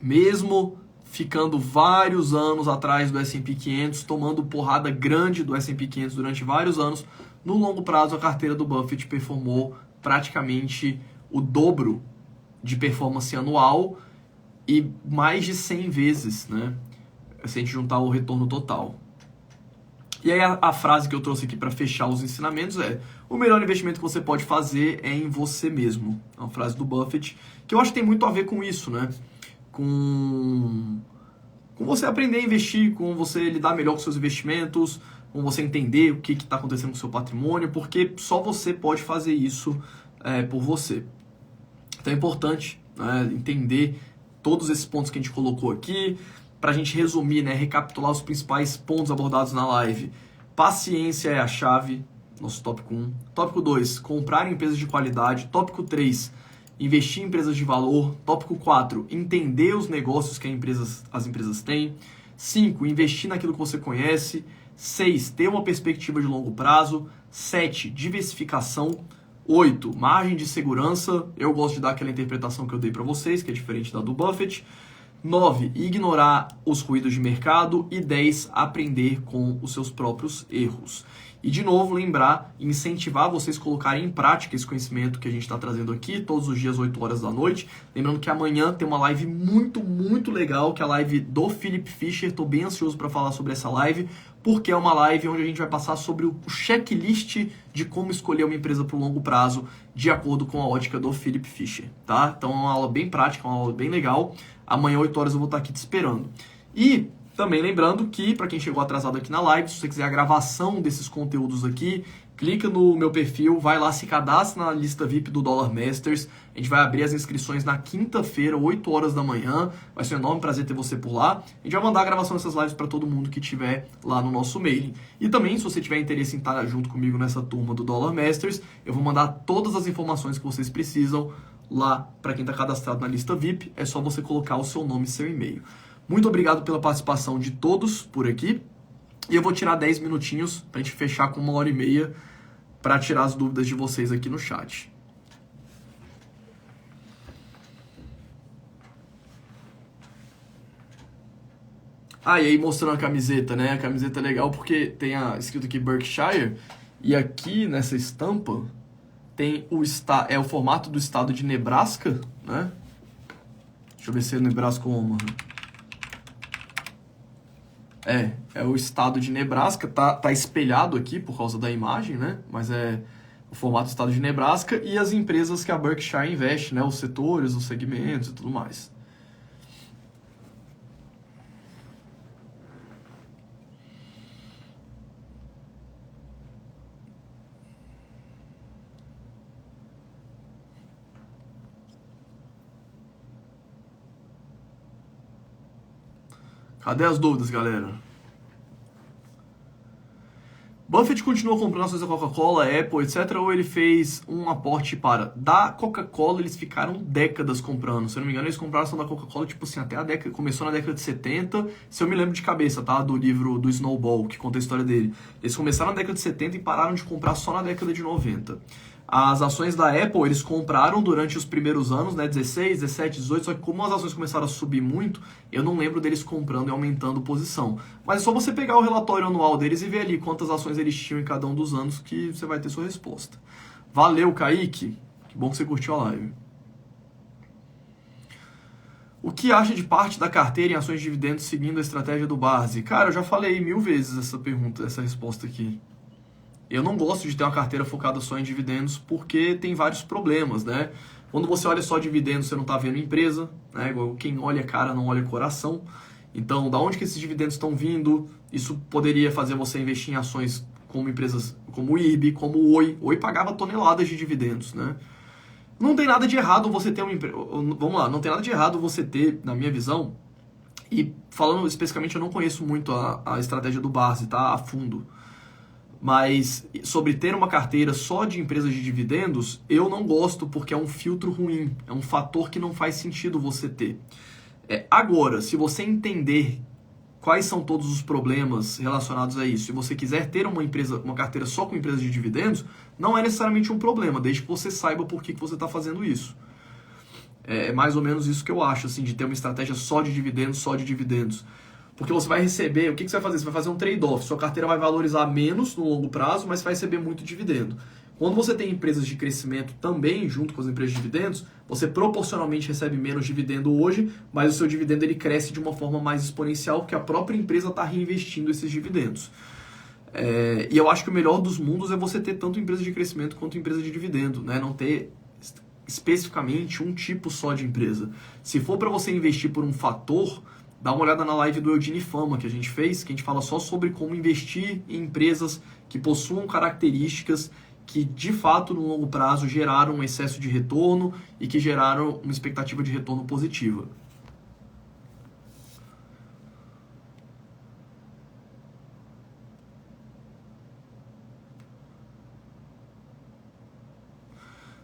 mesmo ficando vários anos atrás do S&P 500, tomando porrada grande do S&P 500 durante vários anos, no longo prazo a carteira do Buffett performou praticamente o dobro de performance anual e mais de 100 vezes, né, se a gente juntar o retorno total. E aí a frase que eu trouxe aqui para fechar os ensinamentos é: o melhor investimento que você pode fazer é em você mesmo. É uma frase do Buffett, que eu acho que tem muito a ver com isso, né? Com você aprender a investir, com você lidar melhor com seus investimentos, com você entender o que está acontecendo com o seu patrimônio, porque só você pode fazer isso por você. Então é importante, né, entender todos esses pontos que a gente colocou aqui, para a gente resumir, né, recapitular os principais pontos abordados na live. Paciência é a chave, nosso tópico 1. Tópico 2, comprar em empresas de qualidade. Tópico 3, investir em empresas de valor. Tópico 4, entender os negócios que as empresas têm. 5, investir naquilo que você conhece. 6, ter uma perspectiva de longo prazo. 7, diversificação. 8, margem de segurança. Eu gosto de dar aquela interpretação que eu dei para vocês, que é diferente da do Buffett. 9, ignorar os ruídos de mercado. E 10, aprender com os seus próprios erros. E, de novo, lembrar e incentivar vocês a colocarem em prática esse conhecimento que a gente está trazendo aqui, todos os dias, 8 horas da noite. Lembrando que amanhã tem uma live muito, muito legal, que é a live do Philip Fisher. Estou bem ansioso para falar sobre essa live, porque é uma live onde a gente vai passar sobre o checklist de como escolher uma empresa para o longo prazo, de acordo com a ótica do Philip Fisher, tá? Então é uma aula bem prática, uma aula bem legal. Amanhã, 8 horas, eu vou estar aqui te esperando. E também lembrando que, para quem chegou atrasado aqui na live, se você quiser a gravação desses conteúdos aqui, clica no meu perfil, vai lá, se cadastra na lista VIP do Dollar Masters. A gente vai abrir as inscrições na quinta-feira, 8 horas da manhã. Vai ser um enorme prazer ter você por lá. A gente vai mandar a gravação dessas lives para todo mundo que estiver lá no nosso mailing. E também, se você tiver interesse em estar junto comigo nessa turma do Dollar Masters, eu vou mandar todas as informações que vocês precisam lá para quem está cadastrado na lista VIP. É só você colocar o seu nome e seu e-mail. Muito obrigado pela participação de todos por aqui. E eu vou tirar 10 minutinhos para a gente fechar com 1h30 para tirar as dúvidas de vocês aqui no chat. E aí mostrando a camiseta, né? A camiseta é legal porque tem escrito aqui Berkshire. E aqui nessa estampa tem o formato do estado de Nebraska, né? Deixa eu ver se é Nebraska ou Omaha. É o estado de Nebraska, tá espelhado aqui por causa da imagem, né? Mas é o formato do estado de Nebraska e as empresas que a Berkshire investe, né? Os setores, os segmentos e tudo mais. Cadê as dúvidas, galera? Buffett continuou comprando ações da Coca-Cola, Apple, etc. Ou ele fez um aporte para... Da Coca-Cola, eles ficaram décadas comprando. Se eu não me engano, eles compraram ação da Coca-Cola, tipo assim, até a década... Começou na década de 70, se eu me lembro de cabeça, tá? Do livro do Snowball, que conta a história dele. Eles começaram na década de 70 e pararam de comprar só na década de 90. As ações da Apple, eles compraram durante os primeiros anos, né, 16, 17, 18, só que como as ações começaram a subir muito, eu não lembro deles comprando e aumentando posição. Mas é só você pegar o relatório anual deles e ver ali quantas ações eles tinham em cada um dos anos que você vai ter sua resposta. Valeu, Kaique. Que bom que você curtiu a live. O que acha de parte da carteira em ações de dividendos seguindo a estratégia do Barzi? Cara, eu já falei 1000 vezes essa resposta aqui. Eu não gosto de ter uma carteira focada só em dividendos porque tem vários problemas, né? Quando você olha só dividendos, você não está vendo empresa, né? Quem olha cara não olha coração. Então, da onde que esses dividendos estão vindo? Isso poderia fazer você investir em ações como empresas como o IRB, como o Oi. Oi pagava toneladas de dividendos, né? Não tem nada de errado você ter uma empresa... Vamos lá, não tem nada de errado você ter, na minha visão, e falando especificamente, eu não conheço muito a estratégia do Barzi, tá? A fundo. Mas sobre ter uma carteira só de empresas de dividendos, eu não gosto porque é um filtro ruim, é um fator que não faz sentido você ter. Agora, se você entender quais são todos os problemas relacionados a isso, se você quiser ter uma carteira só com empresas de dividendos, não é necessariamente um problema, desde que você saiba por que você está fazendo isso. É mais ou menos isso que eu acho, assim, de ter uma estratégia só de dividendos. Porque você vai receber, o que você vai fazer? Você vai fazer um trade-off. Sua carteira vai valorizar menos no longo prazo, mas vai receber muito dividendo. Quando você tem empresas de crescimento também, junto com as empresas de dividendos, você proporcionalmente recebe menos dividendo hoje, mas o seu dividendo ele cresce de uma forma mais exponencial, porque a própria empresa está reinvestindo esses dividendos. E eu acho que o melhor dos mundos é você ter tanto empresa de crescimento quanto empresa de dividendo, né? Não ter especificamente um tipo só de empresa. Se for para você investir por um fator, dá uma olhada na live do Eugene Fama que a gente fez, que a gente fala só sobre como investir em empresas que possuam características que de fato no longo prazo geraram um excesso de retorno e que geraram uma expectativa de retorno positiva.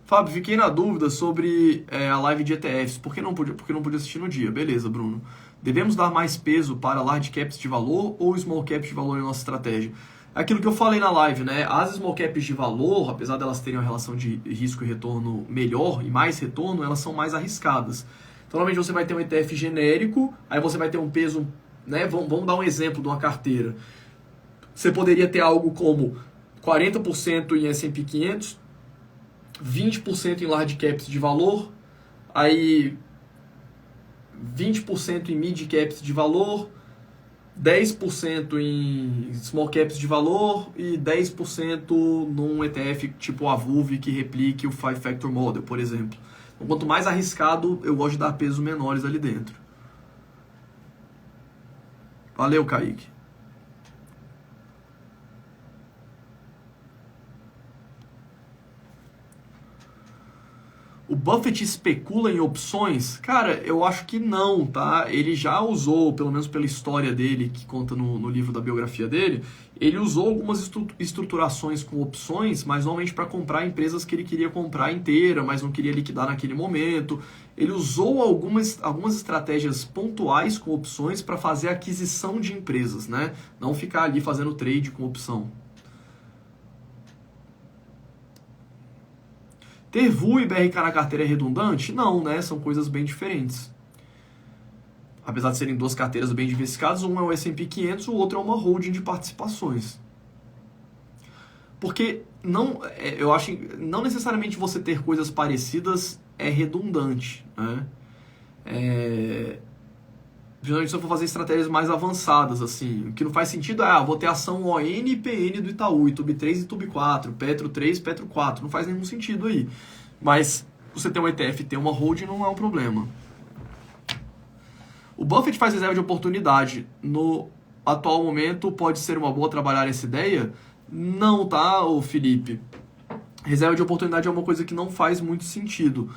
Fábio, fiquei na dúvida sobre a live de ETFs. Por que não podia assistir no dia? Beleza, Bruno. Devemos dar mais peso para large caps de valor ou small caps de valor em nossa estratégia? Aquilo que eu falei na live, né? As small caps de valor, apesar delas terem uma relação de risco e retorno melhor e mais retorno, elas são mais arriscadas. Então, normalmente você vai ter um ETF genérico, aí você vai ter um peso, né? Vamos dar um exemplo de uma carteira. Você poderia ter algo como 40% em S&P 500, 20% em large caps de valor, aí 20% em mid caps de valor, 10% em small caps de valor e 10% num ETF tipo a VUV que replique o 5 Factor Model, por exemplo. Então, quanto mais arriscado, eu gosto de dar pesos menores ali dentro. Valeu, Kaique. O Buffett especula em opções? Cara, eu acho que não, tá? Ele já usou, pelo menos pela história dele, que conta no livro da biografia dele, ele usou algumas estruturações com opções, mas normalmente para comprar empresas que ele queria comprar inteira, mas não queria liquidar naquele momento. Ele usou algumas estratégias pontuais com opções para fazer aquisição de empresas, né? Não ficar ali fazendo trade com opção. Ter VUL e BRK na carteira é redundante? Não, né? São coisas bem diferentes. Apesar de serem duas carteiras bem diversificadas, um é o S&P 500, o outro é uma holding de participações. Porque eu acho que não necessariamente você ter coisas parecidas é redundante, né? Principalmente se eu for fazer estratégias mais avançadas, assim. O que não faz sentido é, vou ter ação ON e PN do Itaú, ITUB 3 e ITUB 4, Petro 3, Petro 4. Não faz nenhum sentido aí. Mas você ter um ETF e ter uma holding não é um problema. O Buffett faz reserva de oportunidade. No atual momento, pode ser uma boa trabalhar essa ideia? Não, tá, Felipe? Reserva de oportunidade é uma coisa que não faz muito sentido.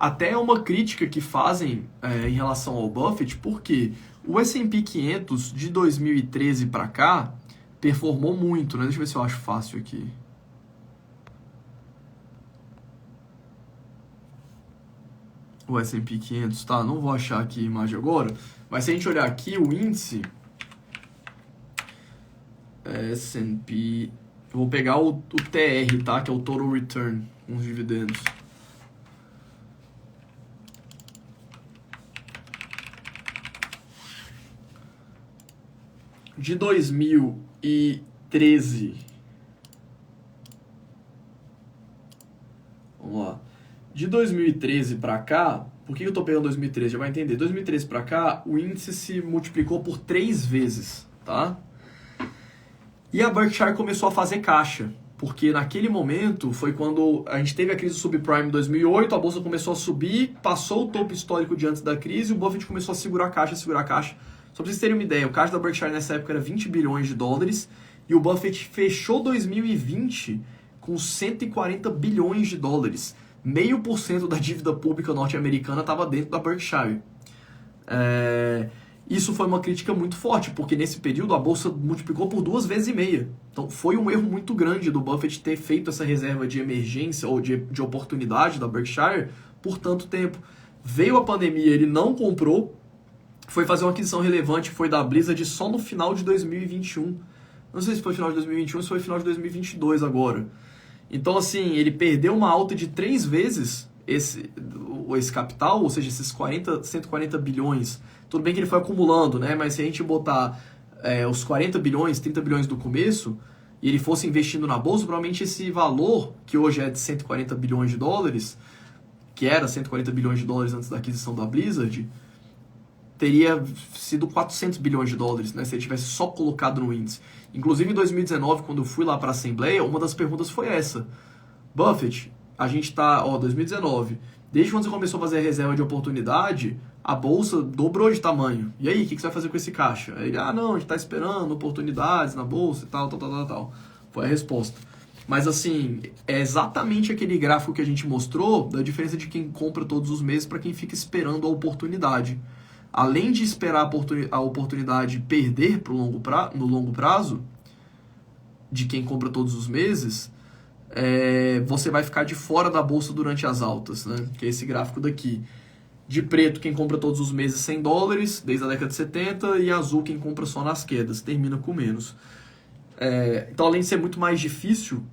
Até uma crítica que fazem em relação ao Buffett, porque o S&P 500 de 2013 para cá performou muito, né? Deixa eu ver se eu acho fácil aqui. O S&P 500, tá? Não vou achar aqui a imagem agora, mas se a gente olhar aqui o índice S&P, eu vou pegar o TR, tá? Que é o Total Return com os dividendos. De 2013, vamos lá, de 2013 para cá, por que eu tô pegando 2013? Já vai entender. 2013 para cá, o índice se multiplicou por 3 vezes, tá? E a Berkshire começou a fazer caixa, porque naquele momento foi quando a gente teve a crise subprime em 2008, a bolsa começou a subir, passou o topo histórico de antes da crise, e o Buffett começou a segurar a caixa. Só para vocês terem uma ideia, o caixa da Berkshire nessa época era 20 bilhões de dólares e o Buffett fechou 2020 com 140 bilhões de dólares. 0,5% da dívida pública norte-americana estava dentro da Berkshire. Isso foi uma crítica muito forte, porque nesse período a bolsa multiplicou por 2,5 vezes. Então foi um erro muito grande do Buffett ter feito essa reserva de emergência ou de oportunidade da Berkshire por tanto tempo. Veio a pandemia, ele não comprou, foi fazer uma aquisição relevante, que foi da Blizzard só no final de 2021. Não sei se foi final de 2021 ou se foi final de 2022 agora. Então, assim, ele perdeu uma alta de 3 vezes esse capital, ou seja, esses 140 bilhões. Tudo bem que ele foi acumulando, né? Mas se a gente botar os 40 bilhões, 30 bilhões do começo, e ele fosse investindo na bolsa, provavelmente esse valor, que hoje é de 140 bilhões de dólares, que era 140 bilhões de dólares antes da aquisição da Blizzard, teria sido 400 bilhões de dólares, né, se ele tivesse só colocado no índice. Inclusive, em 2019, quando eu fui lá para a Assembleia, uma das perguntas foi essa. Buffett, a gente tá, 2019, desde quando você começou a fazer a reserva de oportunidade, a bolsa dobrou de tamanho. E aí, o que você vai fazer com esse caixa? Aí ele, não, a gente tá esperando oportunidades na bolsa e tal. Foi a resposta. Mas assim, é exatamente aquele gráfico que a gente mostrou da diferença de quem compra todos os meses para quem fica esperando a oportunidade. Além de esperar a oportunidade perder no longo prazo, de quem compra todos os meses, você vai ficar de fora da bolsa durante as altas, né? Que é esse gráfico daqui. De preto, quem compra todos os meses $100, desde a década de 70, e azul, quem compra só nas quedas, termina com menos. Então, além de ser muito mais difícil,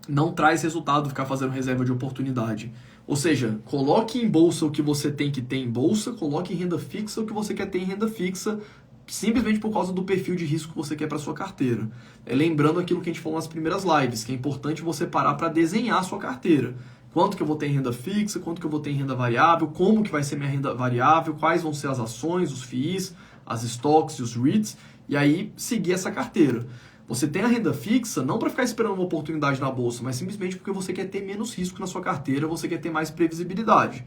não traz resultado ficar fazendo reserva de oportunidade. Ou seja, coloque em bolsa o que você tem que ter em bolsa, coloque em renda fixa o que você quer ter em renda fixa, simplesmente por causa do perfil de risco que você quer para sua carteira. Lembrando aquilo que a gente falou nas primeiras lives, que é importante você parar para desenhar a sua carteira. Quanto que eu vou ter em renda fixa, quanto que eu vou ter em renda variável, como que vai ser minha renda variável, quais vão ser as ações, os FIIs, as stocks e os REITs, e aí seguir essa carteira. Você tem a renda fixa não para ficar esperando uma oportunidade na bolsa, mas simplesmente porque você quer ter menos risco na sua carteira, você quer ter mais previsibilidade.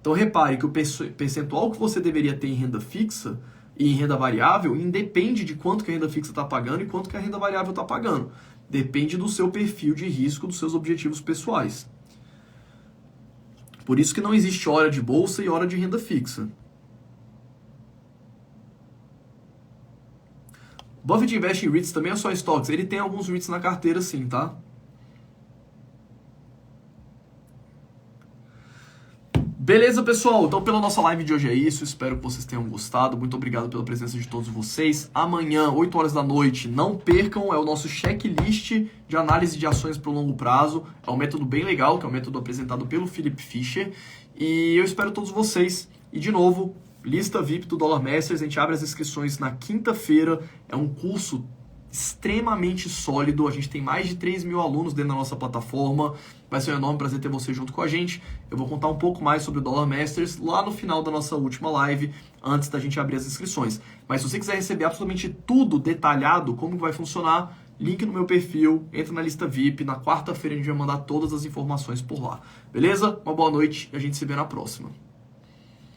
Então repare que o percentual que você deveria ter em renda fixa e em renda variável independe de quanto que a renda fixa está pagando e quanto que a renda variável está pagando. Depende do seu perfil de risco, dos seus objetivos pessoais. Por isso que não existe hora de bolsa e hora de renda fixa. Buffett investe em REITs também ou só stocks? Ele tem alguns REITs na carteira sim, tá? Beleza, pessoal? Então, pela nossa live de hoje é isso. Espero que vocês tenham gostado. Muito obrigado pela presença de todos vocês. Amanhã, 8 horas da noite, não percam, é o nosso checklist de análise de ações para o longo prazo. É um método bem legal, que é um método apresentado pelo Philip Fisher. E eu espero todos vocês. E, de novo, lista VIP do Dollar Masters. A gente abre as inscrições na quinta-feira. É um curso extremamente sólido, a gente tem mais de 3 mil alunos dentro da nossa plataforma, vai ser um enorme prazer ter você junto com a gente. Eu vou contar um pouco mais sobre o Dollar Masters lá no final da nossa última live, antes da gente abrir as inscrições. Mas se você quiser receber absolutamente tudo detalhado, como vai funcionar, link no meu perfil, entra na lista VIP, na quarta-feira a gente vai mandar todas as informações por lá. Beleza? Uma boa noite e a gente se vê na próxima.